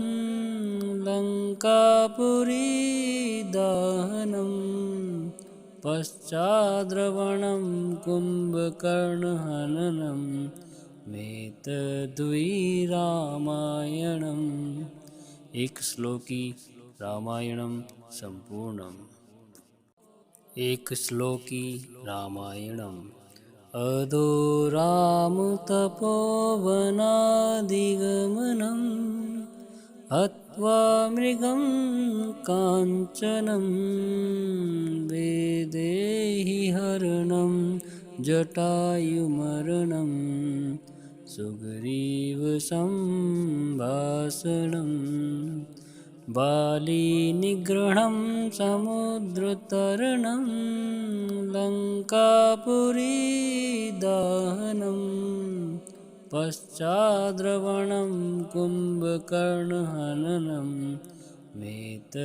लङ्कापुरीदहनं पश्चाद्रवणं कुम्भकर्णहननं मेतद्विरामायणम् एकश्लोकी रामायणं सम्पूर्णम् एकश्लोकी रामायणम् अदोरामतपोवनादिगमनं हत्वा मृगं काञ्चनं वैदेहीहरणं जटायुमरणं सुग्रीवसम्भाषणम् बालीनिग्रहणं समुद्रतरणं लङ्कापुरीदहनं पश्चाद्रवणं कुम्भकर्णहननं मेतद्विरामायणम्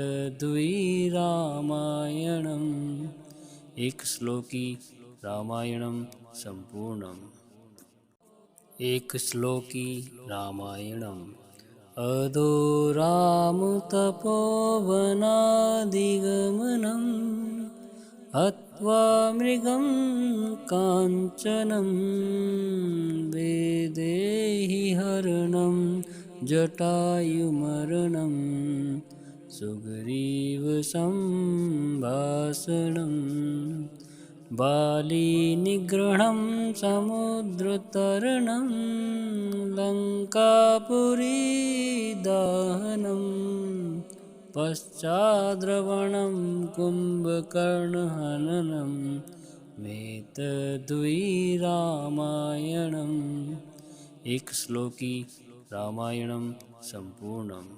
एकश्लोकी रामायणं सम्पूर्णम् एकश्लोकी रामायणम् अदोरामतपोवनादिगमनं हत्वा मृगं काञ्चनं वैदेहीहरणं जटायुमरणं सुग्रीवसम्भाषणम् बालीनिग्रहणं समुद्रतरणं लङ्कापुरीदहनं पश्चाद्रवणं कुम्भकर्णहननं मेतद्वि रामायणम्। एक श्लोकी रामायणं संपूर्णम्।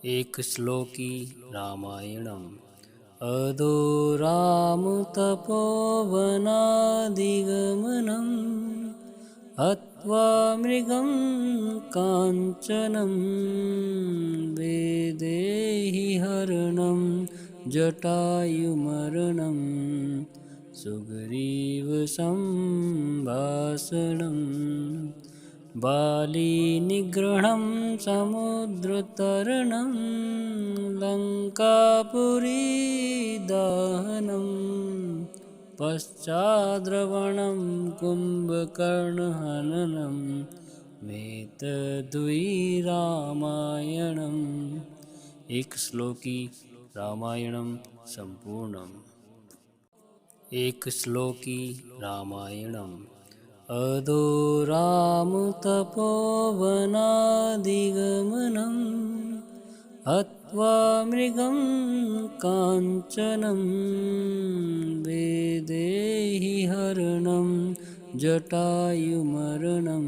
एक श्लोकी रामायणम्। अदो रामतपोवनादिगमनम् हत्वा मृगं काञ्चनं वैदेहीहरणं जटायुमरणं सुग्रीवसम्भाषणम् बालीनिग्रहणं समुद्रतरणं लङ्कापुरीदहनं पश्चाद्रवणं कुम्भकर्णहननं मेतद्वि रामायणम्। एक श्लोकी रामायणं संपूर्णम्। एक श्लोकी रामायणम्। अदो रामतपोवनादिगमनं हत्वा मृगं काञ्चनं वैदेहीहरणं जटायुमरणं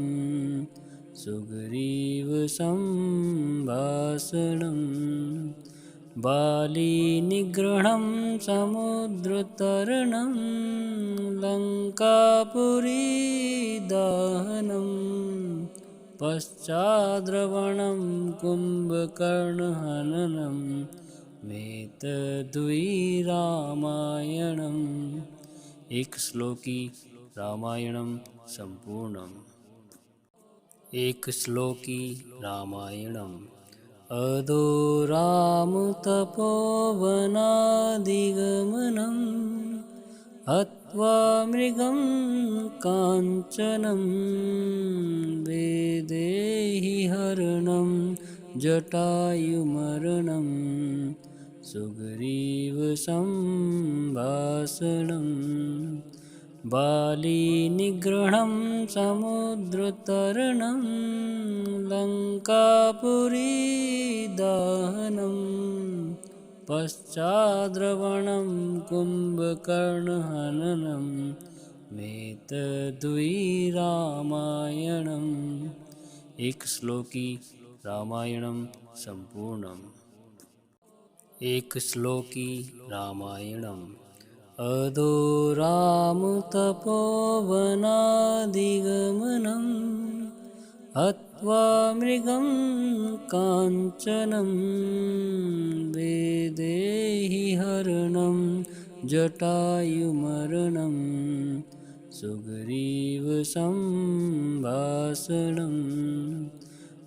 सुग्रीवसम्भाषणम् बालीनिग्रहणं समुद्रतरणं लङ्कापुरीदहनं पश्चाद्रवणं कुम्भकर्णहननं मेतद्वि रामायणम्। एक श्लोकी रामायणं संपूर्णम्। एक श्लोकी रामायणम्। अदो रामतपोवनादिगमनं हत्वा मृगं काञ्चनं वैदेहीहरणं जटायुमरणं सुग्रीवसम्भाषणम् बालीनिग्रहणं समुद्रतरणं लङ्कापुरीदहनं पश्चाद्रवणं कुम्भकर्णहननं मेतद्वि रामायणम्। एक श्लोकी रामायणं संपूर्णम्। एक श्लोकी रामायणम्। अदो रामतपोवनादिगमनं हत्वा मृगं काञ्चनं वैदेहीहरणं जटायुमरणं सुग्रीवसम्भाषणम्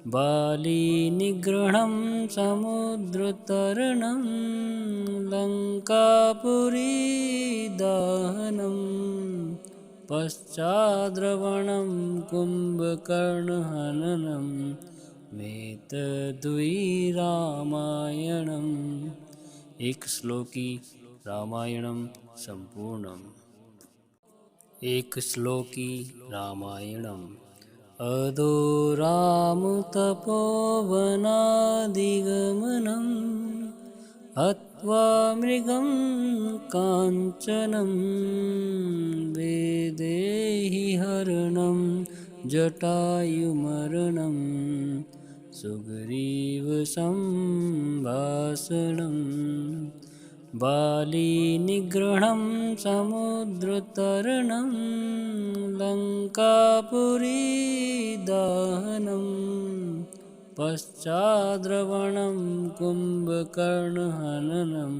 बालीनिग्रहणं समुद्रतरणं लङ्कापुरीदहनं पश्चाद्रवणं कुम्भकर्णहननं मेतद्वि रामायणम्। एक श्लोकी रामायणं संपूर्णम्। एक श्लोकी रामायणम्। अदो रामतपोवनादिगमनं हत्वा मृगं काञ्चनं वैदेहीहरणं जटायुमरणं सुग्रीवसम्भाषणम् बालीनिग्रहणं समुद्रतरणं लङ्कापुरीदहनं पश्चाद्रवणं कुम्भकर्णहननं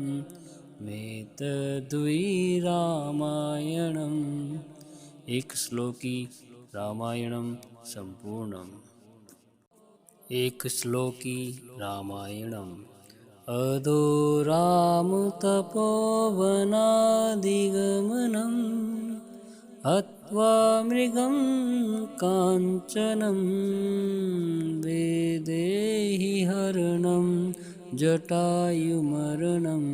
मेतद्वि रामायणम्। एक श्लोकी रामायणं संपूर्णम्। एक श्लोकी रामायणम्। अदो रामतपोवनादिगमनं हत्वा मृगं काञ्चनं वैदेहीहरणं जटायुमरणं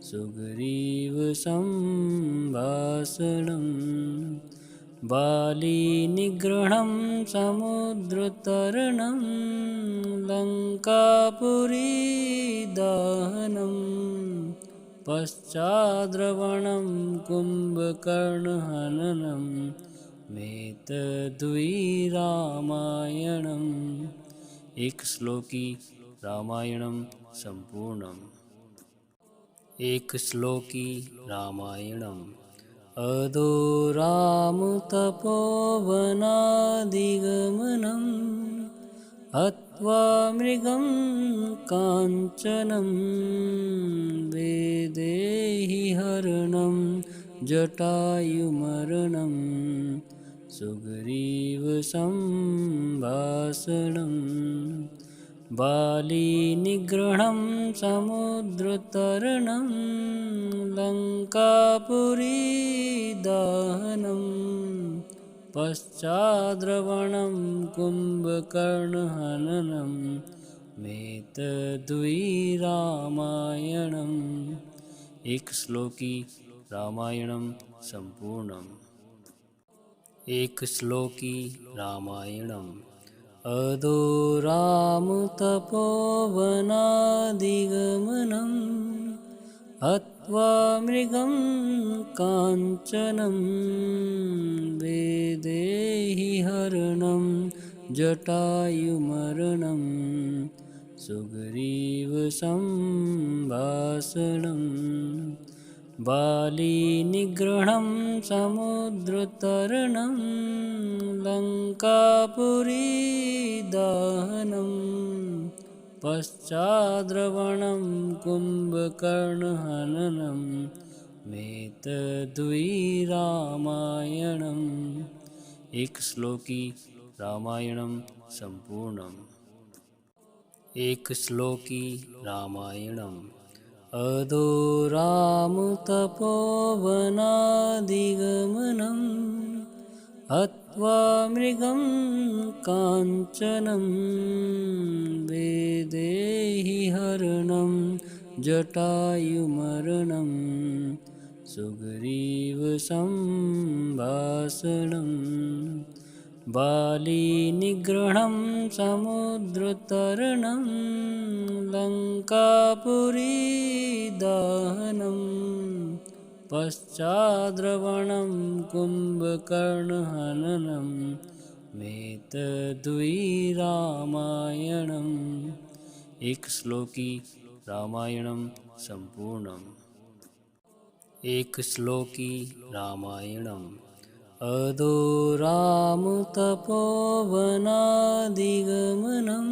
सुग्रीवसम्भाषणम् बालीनिग्रहं समुद्रतरणं लङ्कापुरीदहनं पश्चाद्रवणं कुम्भकर्णहननं मेतद्वि रामायणम्। एक श्लोकी रामायणं संपूर्णम्। एक श्लोकी रामायणम्। अदो रामतपोवनादिगमनम् हत्वा मृगं काञ्चनं वैदेहीहरणं जटायुमरणं सुग्रीवसम्भाषणम् बालीनिग्रहं समुद्रतरणं लङ्कापुरीदहनं पश्चाद्रवणं कुम्भकर्णहननं मेतद्वि रामायणम्। एक श्लोकी रामायणं संपूर्णम्। एक श्लोकी रामायणम्। अदो रामतपोवनादिगमनं हत्वा मृगं काञ्चनं वैदेहीहरणं जटायुमरणं सुग्रीवसम्भाषणम् बालीनिग्रहं समुद्रतरणं लङ्कापुरीदहनं पश्चाद्रवणं कुम्भकर्णहननं मेतद्वि रामायणम्। एक श्लोकी रामायणं संपूर्णम्। एक श्लोकी रामायणम्। अदो रामतपोवनादिगमनं हत्वा मृगं काञ्चनं वैदेहीहरणं जटायुमरणं सुग्रीवसम्भाषणम् बालीनिग्रहं समुद्रतरणं लङ्कापुरीदहनं पश्चाद्रवणं कुम्भकर्णहननं मेतद्वि रामायणम्। एक श्लोकी रामायणं संपूर्णम्। एक श्लोकी रामायणम्। अदो रामतपोवनादिगमनं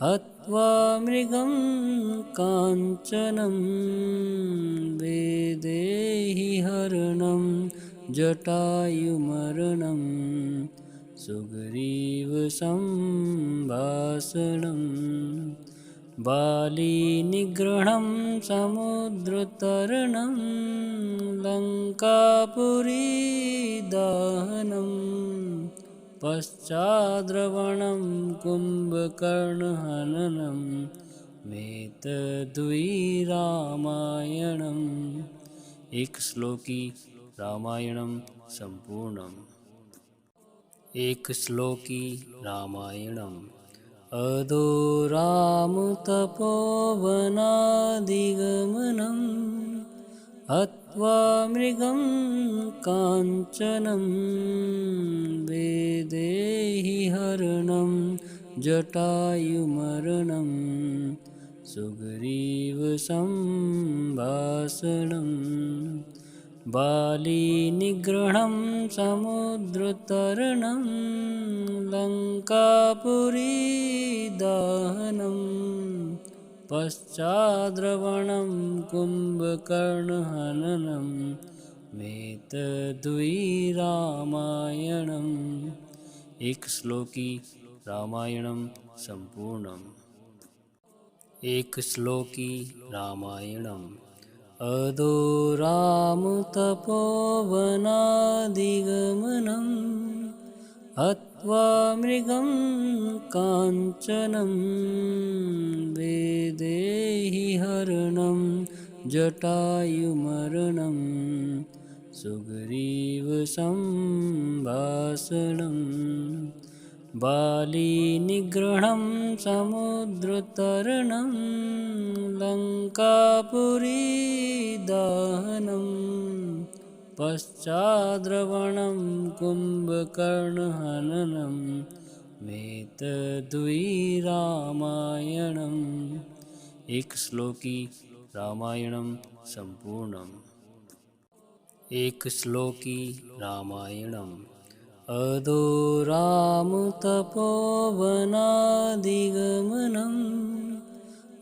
हत्वा मृगं काञ्चनं वैदेहीहरणं जटायुमरणं सुग्रीवसम्भाषणम् बालीनिग्रहं समुद्रतरणं लङ्कापुरीदहनं पश्चाद्रवणं कुम्भकर्णहननं मेतद्वि रामायणम्। एक श्लोकी रामायणं संपूर्णम्। एक श्लोकी रामायणम्। अदो रामतपोवनादिगमनं हत्वा मृगं काञ्चनं वैदेहीहरणं जटायुमरणं सुग्रीवसम्भाषणम् बालीनिग्रहं समुद्रतरणं लङ्कापुरीदहनं पश्चाद्रवणं कुम्भकर्णहननं मेतद्वि रामायणम्। एक श्लोकी रामायणं संपूर्णम्। एक श्लोकी रामायणम्। अदो रामतपोवनादिगमनं हत्वा मृगं काञ्चनं वैदेहीहरणं जटायुमरणं सुग्रीवसम्भाषणम् बालीनिग्रहं समुद्रतरणं लङ्कापुरीदहनम् पश्चाद्रवणं कुम्भकर्णहननम् एतद्वै रामायणम्। एक श्लोकी रामायणं संपूर्णम्। एक श्लोकी रामायणम्। अदो रामतपोवनादिगमनम्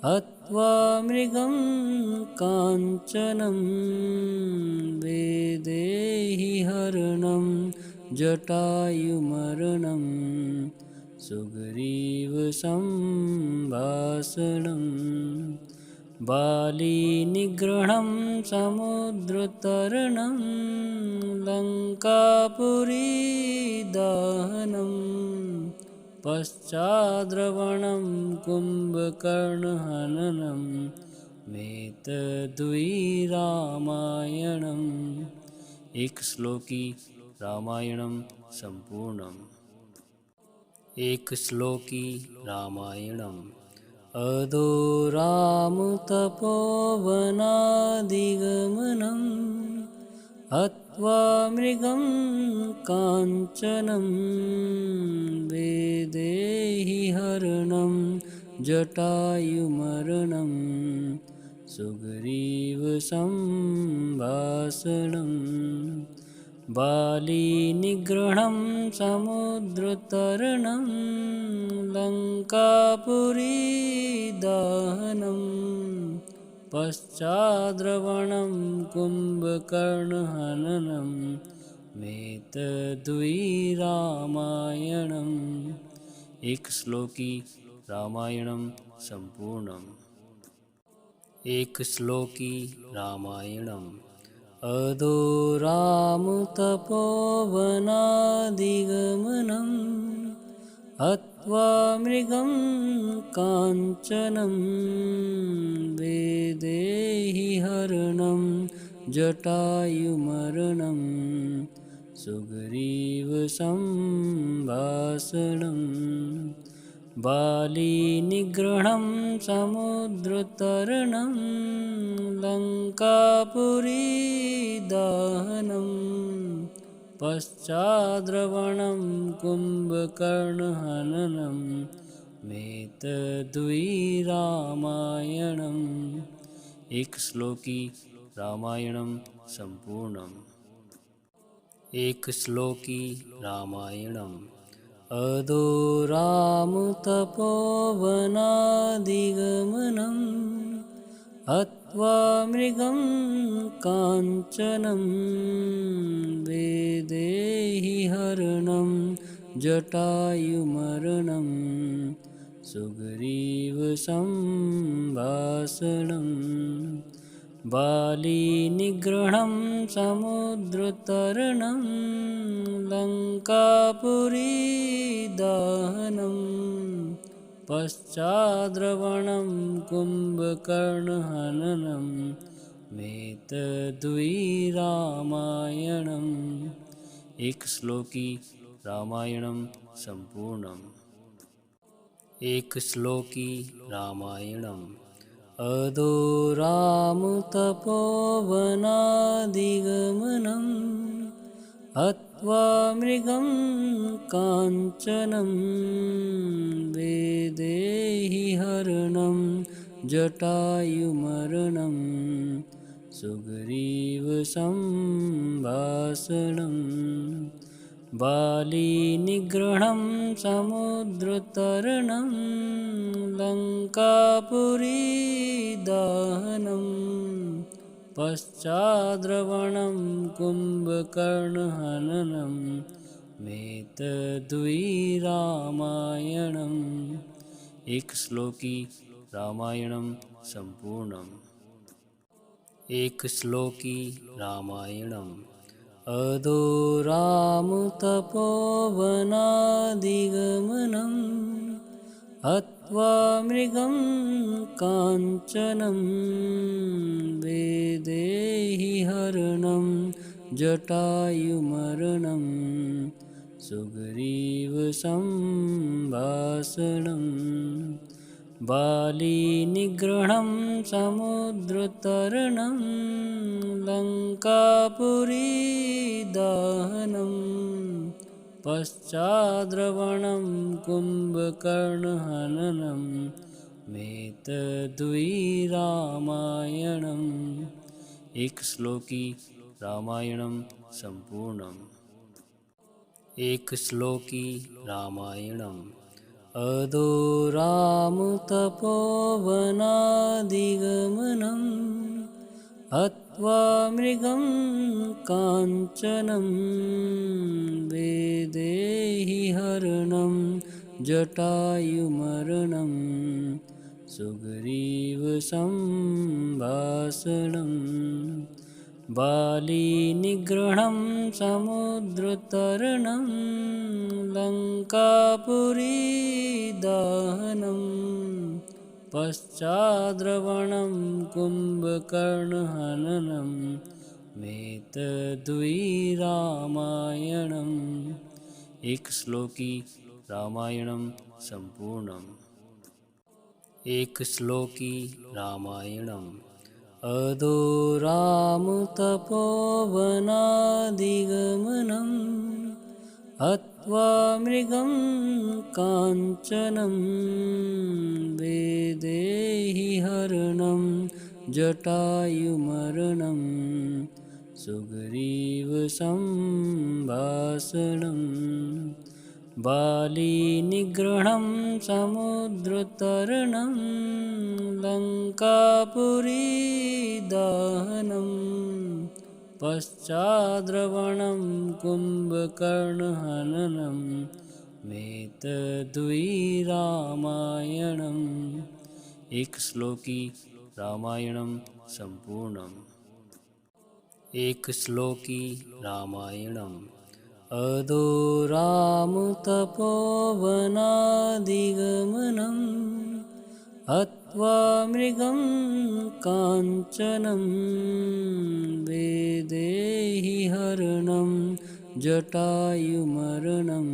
हत्वा मृगं काञ्चनं वैदेही हरणं जटायुमरणं सुग्रीवसम्भाषणम् बालीनिग्रहं समुद्रतरणं लङ्कापुरीदहनम् पश्चाद्रवणं कुम्भकर्णहननम् एतद्वै रामायणम्। एक श्लोकी रामायणं संपूर्णम्। एक श्लोकी रामायणम्। अदो रामतपोवनादिगमनम् हत्वा मृगं काञ्चनं वैदेही हरणं जटायुमरणं सुग्रीवसम्भाषणम् बालीनिग्रहं समुद्रतरणं लङ्कापुरीदहनम् पश्चाद्रवणं कुम्भकर्णहननम् एतद्वै रामायणम्। एक श्लोकी रामायणं संपूर्णम्। एक श्लोकी रामायणम्। अदो रामतपोवनादिगमनं हत्वा मृगं काञ्चनं वैदेही हरणं जटायुमरणं सुग्रीवसम्भाषणम् बालीनिग्रहं समुद्रतरणं लङ्कापुरीदहनम् पश्चाद्रवणं कुम्भकर्णहननम् एतद्वै रामायणम्। एक श्लोकी रामायणं संपूर्णम्। एक श्लोकी रामायणम्। अदो रामतपोवनादिगमनं हत्वा मृगं काञ्चनं वैदेही हरणं जटायुमरणं सुग्रीवसम्भाषणम् बालीनिग्रहं समुद्रतरणं लङ्कापुरीदहनम् पश्चाद्रवणं कुम्भकर्णहननम् एतद्वै रामायणम्। एक श्लोकी रामायणं संपूर्णम्। एक श्लोकी रामायणम्। अदो रामतपोवनादिगमनं हत्वा मृगं काञ्चनं वैदेही हरणं जटायुमरणं सुग्रीवसम्भाषणम् बालीनिग्रहं समुद्रतरणं लङ्कापुरीदहनम् पश्चाद्रवणं कुम्भकर्णहननम् एतद्वै रामायणम्। एक श्लोकी रामायणं संपूर्णम्। एक श्लोकी रामायणम्। अदो रामतपोवनादिगमनं हत्वा मृगं काञ्चनं वैदेही हरणं जटायुमरणं सुग्रीवसम्भाषणं बालीनिग्रहणं समुद्रतरणं लङ्कापुरीदहनं पश्चाद्रवणं कुम्भकर्णहननं मेतद्वि रामायणम्। एक श्लोकी रामायणं संपूर्णम्। एक श्लोकी रामायणम्। अदो रामतपोवनादिगमनम् हत्वा मृगं काञ्चनं वैदेहीहरणं जटायुमरणं सुग्रीवसम्भाषणं बालीनिग्रहणं समुद्रतरणं लङ्कापुरीदहनं पश्चाद्रवणं कुम्भकर्णहननं मेतद्वि रामायणम्। एक श्लोकी रामायणं संपूर्णम्। एक श्लोकी रामायणम्। अदो रामतपोवनादिगमनं हत्वा मृगं काञ्चनं वैदेहीहरणं जटायुमरणं सुग्रीवसम्भाषणं बालीनिग्रहणं समुद्रतरणं लङ्कापुरीदहनं पश्चाद्रवणं कुम्भकर्णहननं मेतद्वि रामायणम्। एक श्लोकी रामायणं संपूर्णम्। एक श्लोकी रामायणम्। अदो रामतपोवनादिगमनं हत्वा मृगं काञ्चनं वैदेहीहरणं जटायुमरणं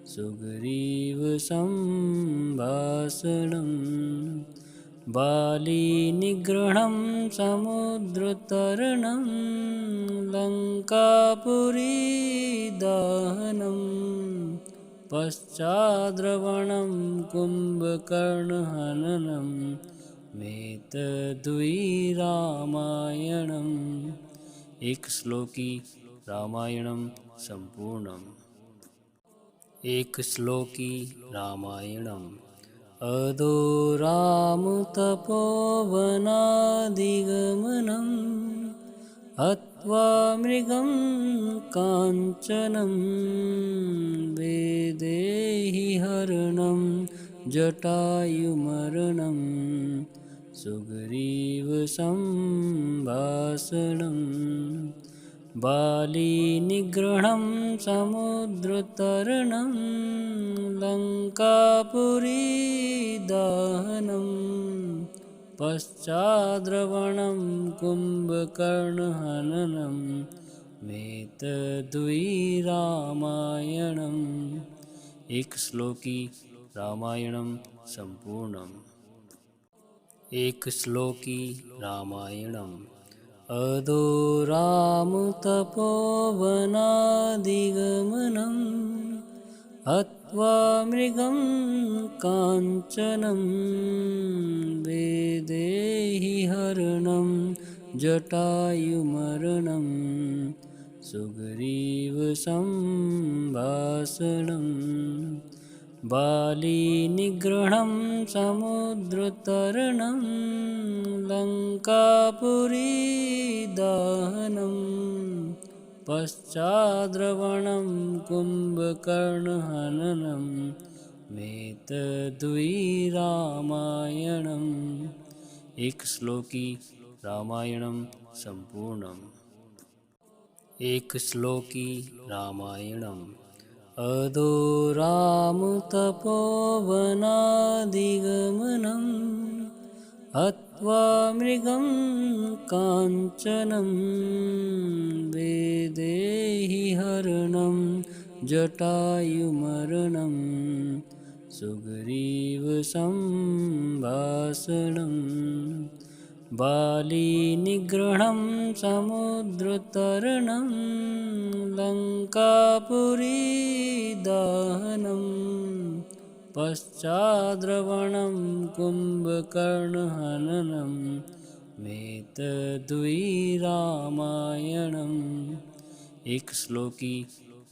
सुग्रीवसम्भाषणं बालीनिग्रहणं समुद्रतरणं लङ्कापुरीदहनं पश्चाद्रवणं कुम्भकर्णहननं मेतद्वि रामायणम्। एक श्लोकी रामायणं संपूर्णम्। एक श्लोकी रामायणम्। अदो रामतपोवनादिगमनं हत्वा मृगं काञ्चनं वैदेहीहरणं जटायुमरणं सुग्रीवसम्भाषणं बालीनिग्रहणं समुद्रतरणं लङ्कापुरीदहनं पश्चाद्रवणं कुम्भकर्णहननं मेतद्वि रामायणम्। एक श्लोकी रामायणं संपूर्णम्। एक श्लोकी रामायणम्। अदो रामतपोवनादिगमनं हत्वा मृगं काञ्चनं वैदेहीहरणं जटायुमरणं सुग्रीवसम्भाषणं बालीनिग्रहणं समुद्रतरणं लङ्कापुरीदहनं पश्चाद्रवणं कुम्भकर्णहननं मेतद्वि रामायणम्। एक श्लोकी रामायणं संपूर्णम्। एक श्लोकी रामायणम्। अदो रामतपोवनादिगमनं हत्वा हत्वा मृगं काञ्चनं वैदेहीहरणं जटायुमरणं सुग्रीवसंभाषणं बालीनिग्रहणं समुद्रतरणं लङ्कापुरीदहनं पश्चाद्रवणं कुम्भकर्णहननं मेतद्वि रामायणम् एक श्लोकी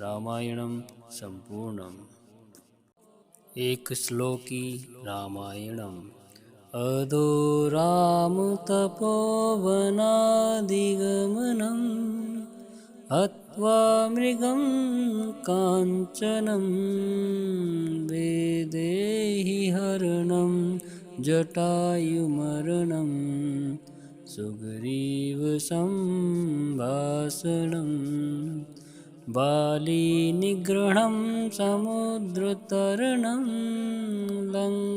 रामायणं संपूर्णम् एक श्लोकी रामायणम् अदो रामतपोवनादिगमनं हत्वा मृगं काञ्चनं वैदेहीहरणं जटायुमरणं सुग्रीवसंभाषणं बालीनिग्रहणं समुद्रतरणं लङ्कापुरीदहनं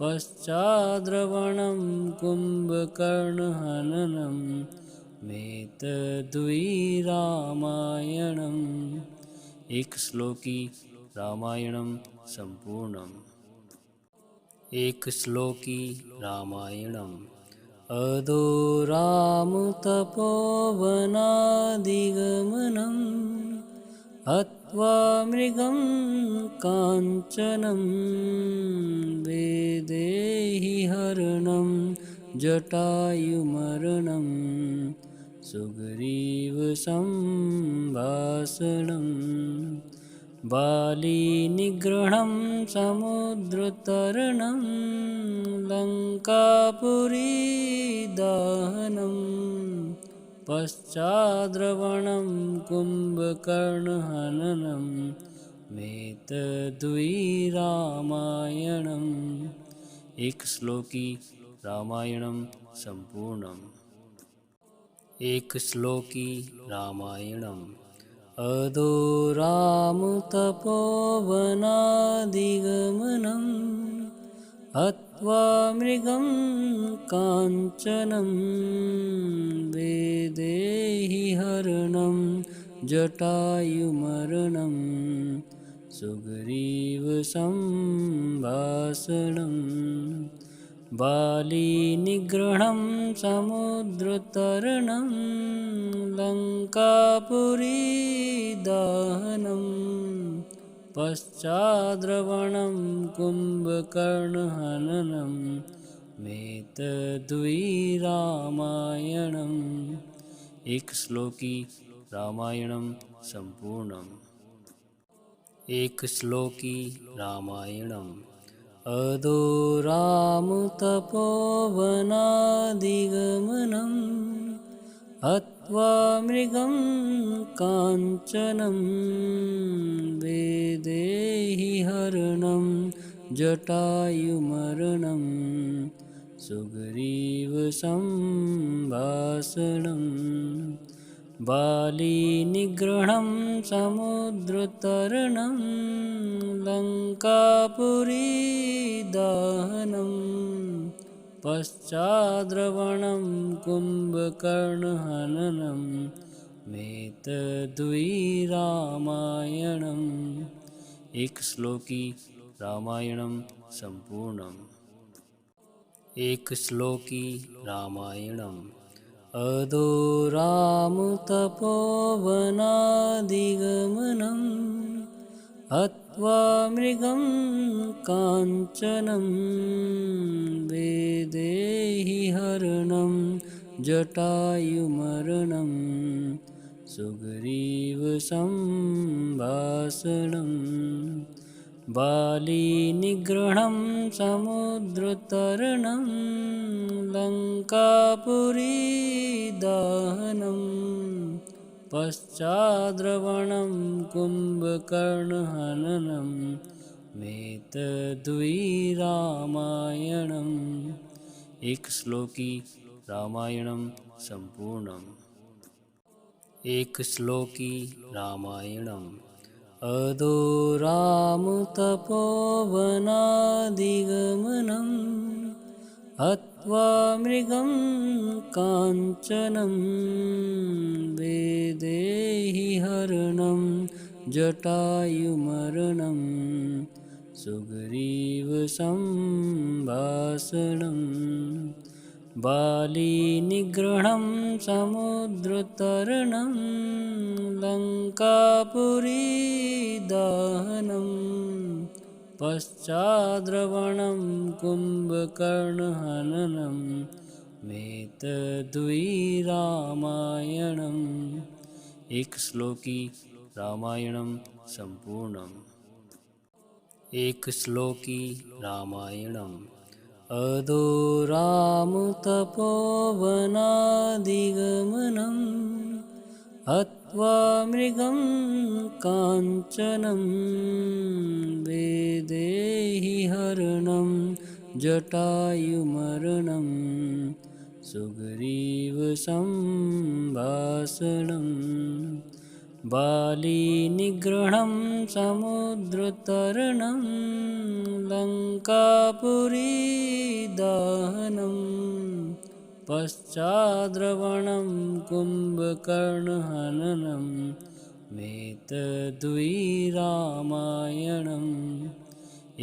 पश्चाद्रवणं कुम्भकर्णहननं मेतद्वि रामायणम् एक श्लोकी रामायणं संपूर्णम् एक श्लोकी रामायणम् अदो रामतपोवनादिगमनं हत्वा मृगं काञ्चनं वैदेहीहरणं जटायुमरणं सुग्रीवसंभाषणं बालीनिग्रहणं समुद्रतरणं लङ्कापुरीदहनं पश्चाद्रवणं कुम्भकर्णहननं मेतद्वि रामायणम् एक श्लोकी रामायणं संपूर्णम् एक श्लोकी रामायणम् अदो रामतपोवनादिगमनं हत्वा मृगं काञ्चनं वैदेहीहरणं जटायुमरणं सुग्रीवसंभाषणं बालीनिग्रहणं समुद्रतरणं लङ्कापुरीदहनं पश्चाद्रवणं कुम्भकर्णहननं मेतद्वि रामायणम् एक श्लोकी रामायणं संपूर्णम् एक श्लोकी रामायणम् अदो रामतपोवनादिगमनं हत्वा मृगं काञ्चनं वैदेहीहरणं जटायुमरणं सुग्रीवसंभाषणं बालीनिग्रहणं समुद्रतरणं लङ्कापुरीदहनं पश्चाद्रवणं कुम्भकर्णहननं मेतद्वि रामायणम् एक श्लोकी रामायणं संपूर्णम् एक श्लोकी रामायणम् अदो रामतपोवनादिगमनं हत्वा मृगं काञ्चनं वैदेहीहरणं जटायुमरणं सुग्रीवसंभाषणं बालीनिग्रहणं समुद्रतरणं लङ्कापुरीदहनं पश्चाद्रवणं कुम्भकर्णहननं मेतद्वि रामायणम् एक श्लोकी रामायणं संपूर्णम् एक श्लोकी रामायणम् अधोरामतपोवनादिगमनम् हत्वा मृगं काञ्चनं वैदेहीहरणं जटायुमरणं सुग्रीवसम्भाषणं बालीनिग्रहणं समुद्रतरणं लङ्कापुरीदहनं पश्चाद्रवणं कुम्भकर्णहननं मेतद्वि रामायणम् एक श्लोकी रामायणं सम्पूर्णम् एक श्लोकी रामायणम् अधोरामतपोवनादिगमनं हत्वा मृगं काञ्चनं वैदेहीहरणं जटायुमरणं सुग्रीवसम्भाषणं बालीनिग्रहणं समुद्रतरणं लङ्कापुरीदहनं पश्चाद्रवणं कुम्भकर्णहननं मेतद्वि रामायणम्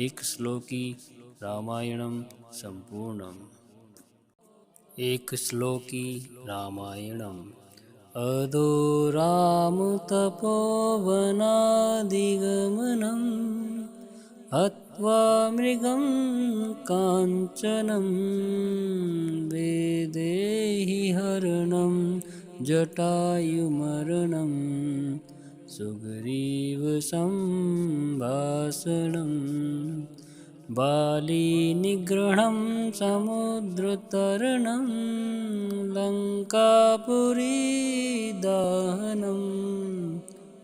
एक श्लोकी रामायणं सम्पूर्णम् एक श्लोकी रामायणम् अधोरामतपोवनादिगमनं हत्वा मृगं काञ्चनं वैदेहीहरणं जटायुमरणं सुग्रीवसम्भाषणं बालीनिग्रहणं समुद्रतरणं लङ्कापुरीदहनं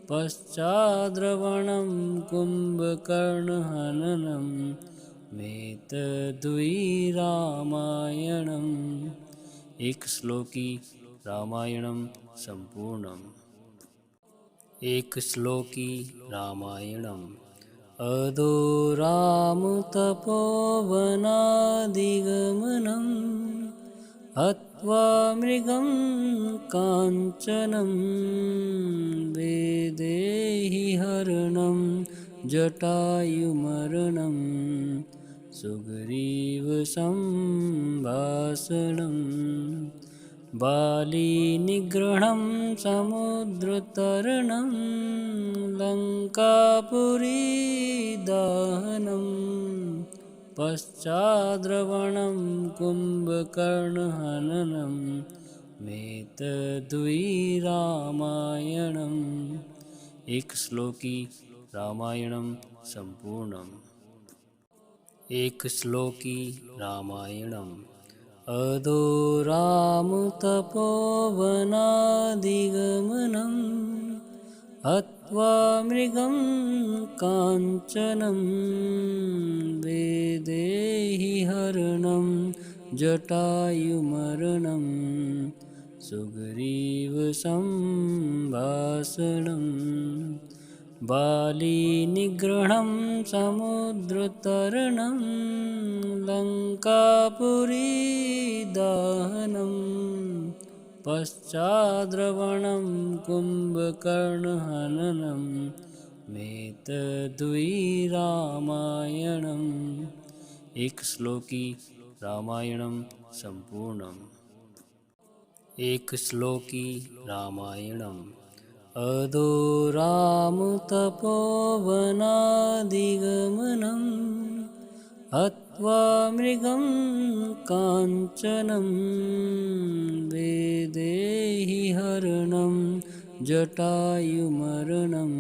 पश्चाद्रवणं कुम्भकर्णहननं मेतद्वि रामायणम् एक श्लोकी रामायणं सम्पूर्णम् एक श्लोकी रामायणम् अधोरामतपोवनादिगमनं हत्वा मृगं काञ्चनं वैदेहीहरणं जटायुमरणं सुग्रीवसम्भाषणं बालीनिग्रहणं समुद्रतरणं लङ्कापुरीदहनं पश्चाद्रवणं कुम्भकर्णहननं मेतद्वि रामायणम् एक श्लोकी रामायणं सम्पूर्णम् एक श्लोकी रामायणम् अधोरामतपोवनादिगमनं हत्वा मृगं काञ्चनं वैदेहीहरणं जटायुमरणं सुग्रीवसम्भाषणं बालीनिग्रहणं समुद्रतरणं लङ्कापुरीदहनं पश्चाद्रवणं कुम्भकर्णहननं मेतद्वि रामायणम् एक श्लोकी रामायणं सम्पूर्णम् एक श्लोकी रामायणम् अधोरामतपोवनादिगमनं हत्वा मृगं काञ्चनं वैदेहीहरणं जटायुमरणं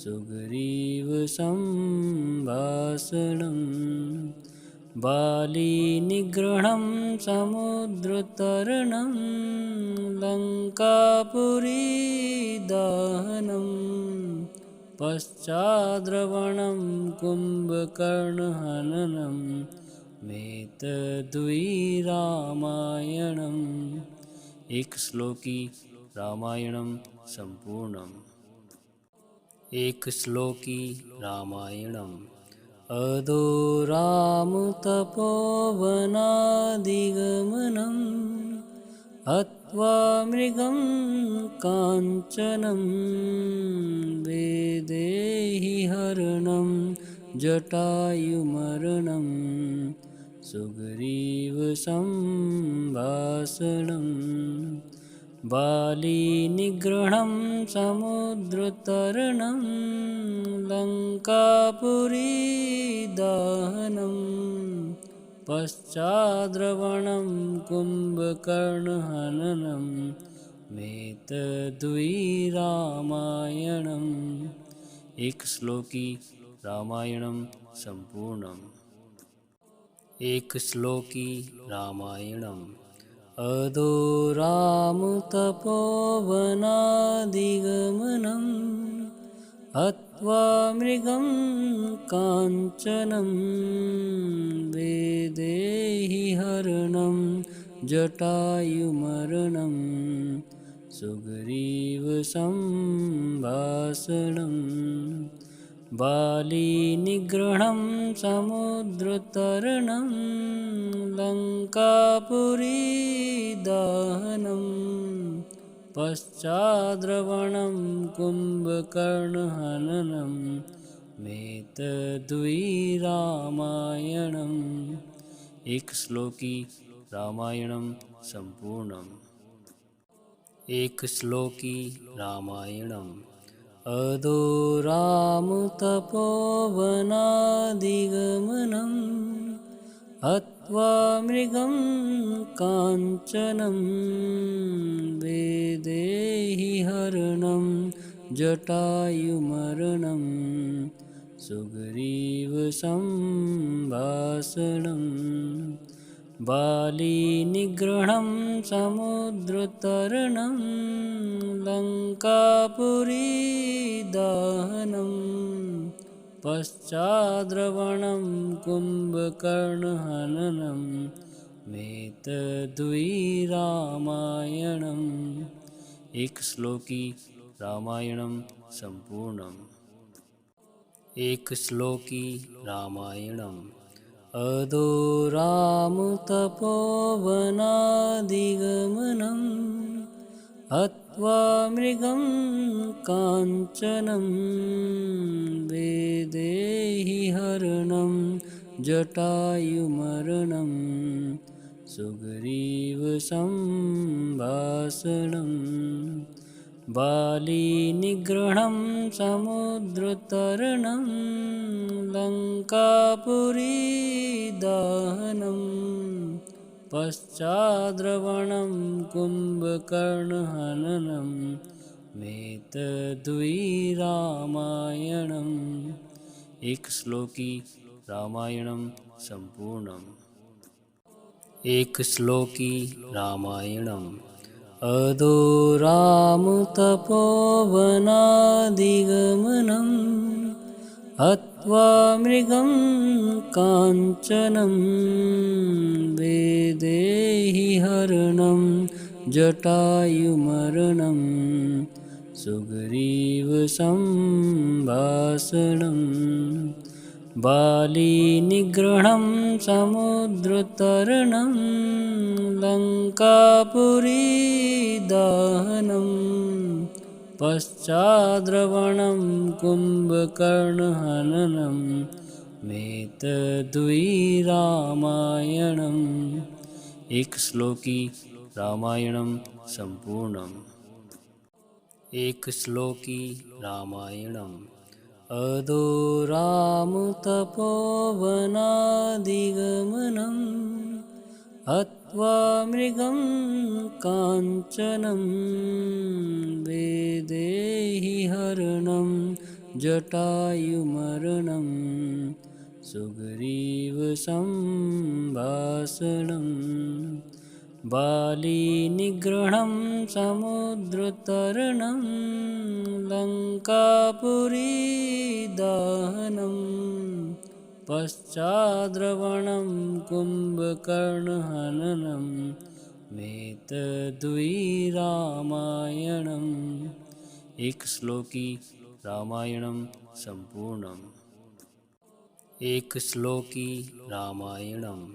सुग्रीवसम्भाषणं बालीनिग्रहणं समुद्रतरणं लङ्कापुरीदहनं पश्चाद्रवणं कुम्भकर्णहननं मेतद्वि रामायणम् एक श्लोकी रामायणं सम्पूर्णम् एकश्लोकी रामायणम् अदोरामतपोवनादिगमनम् हत्वा मृगं काञ्चनं वैदेहीहरणं जटायुमरणं सुग्रीवसम्भाषणम् बालीनिग्रहणं समुद्रतरणं लङ्कापुरीदहनं पश्चाद्रवणं कुम्भकर्णहननं मेतद्वि रामायणम् एकश्लोकी रामायणं सम्पूर्णम् एकश्लोकी रामायणम् अदोरामतपोवनादिगमनं हत्वा मृगं काञ्चनं वैदेहीहरणं जटायुमरणं सुग्रीवसम्भाषणम् बालीनिग्रहणं समुद्रतरणं लङ्कापुरीदहनं पश्चाद्रवणं कुम्भकर्णहननं मेतद्वि रामायणम् एकश्लोकी रामायणं सम्पूर्णम् एकश्लोकी रामायणम् अदोरामतपोवनादिगमनं हत्वा मृगं काञ्चनं वैदेहीहरणं जटायुमरणं सुग्रीवसम्भाषणम् बालीनिग्रहणं समुद्रतरणं लङ्कापुरीदहनं पश्चाद्रवणं कुम्भकर्णहननं मेतद्वि रामायणम् एकश्लोकी रामायणं सम्पूर्णम् एकश्लोकी रामायणम् अदोरामतपोवनादिगमनं हत्वा मृगं काञ्चनं वैदेहीहरणं जटायुमरणं सुग्रीवसम्भाषणम् बालीनिग्रहणं समुद्रतरणं लङ्कापुरीदहनं पश्चाद्रवणं कुम्भकर्णहननं मेतद्वि रामायणम् एकश्लोकी रामायणं सम्पूर्णम् एकश्लोकी रामायणम् अदोरामतपोवनादिगमनं हत्वा मृगं काञ्चनं वैदेहीहरणं जटायुमरणं सुग्रीवसम्भाषणम् बालीनिग्रहणं समुद्रतरणं लङ्कापुरीदहनं पश्चाद्रवणं कुम्भकर्णहननं मेतद्वि रामायणम् एकश्लोकी रामायणं सम्पूर्णम् एकश्लोकी रामायणम् अदोरामतपोवनादिगमनं हत्वा मृगं काञ्चनं वैदेहीहरणं जटायुमरणं सुग्रीवसम्भाषणम् बालीनिग्रहणं समुद्रतरणं लङ्कापुरीदहनं पश्चाद्रवणं कुम्भकर्णहननं मेतद्वि रामायणम् एकश्लोकी रामायणं सम्पूर्णम्। एकश्लोकी रामायणम्।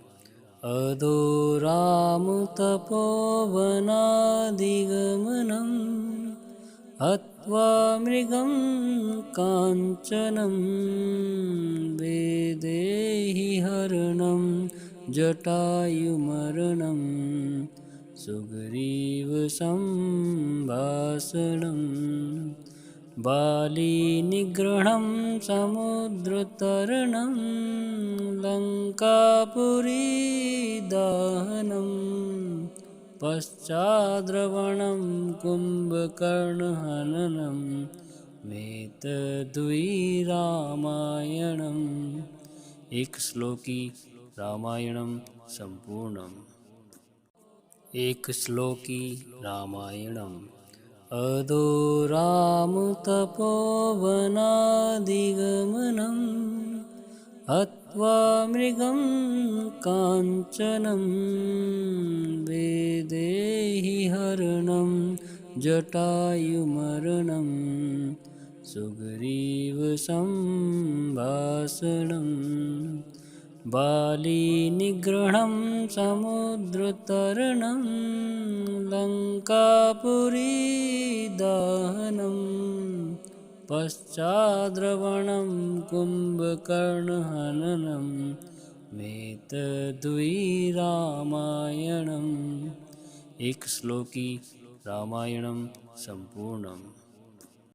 अदो रामतपोवनादिगमनम् हत्वा मृगं काञ्चनं वैदेहीहरणं जटायुमरणं सुग्रीवसम्भाषणम् बालीनिग्रहणं समुद्रतरणं लङ्कापुरीदहनं पश्चाद्रवणं कुम्भकर्णहननं मेतद्वि रामायणम्। एकश्लोकी रामायणं सम्पूर्णम्। एकश्लोकी रामायणम्। अदो रामतपोवनादिगमनं हत्वा मृगं काञ्चनं वैदेहीहरणं जटायुमरणं सुग्रीवसम्भाषणम् बालीनिग्रहणं समुद्रतरणं लङ्कापुरीदहनं पश्चाद्रवणं कुम्भकर्णहननं मेतद्वि रामायणम्। एकश्लोकी रामायणं सम्पूर्णम्।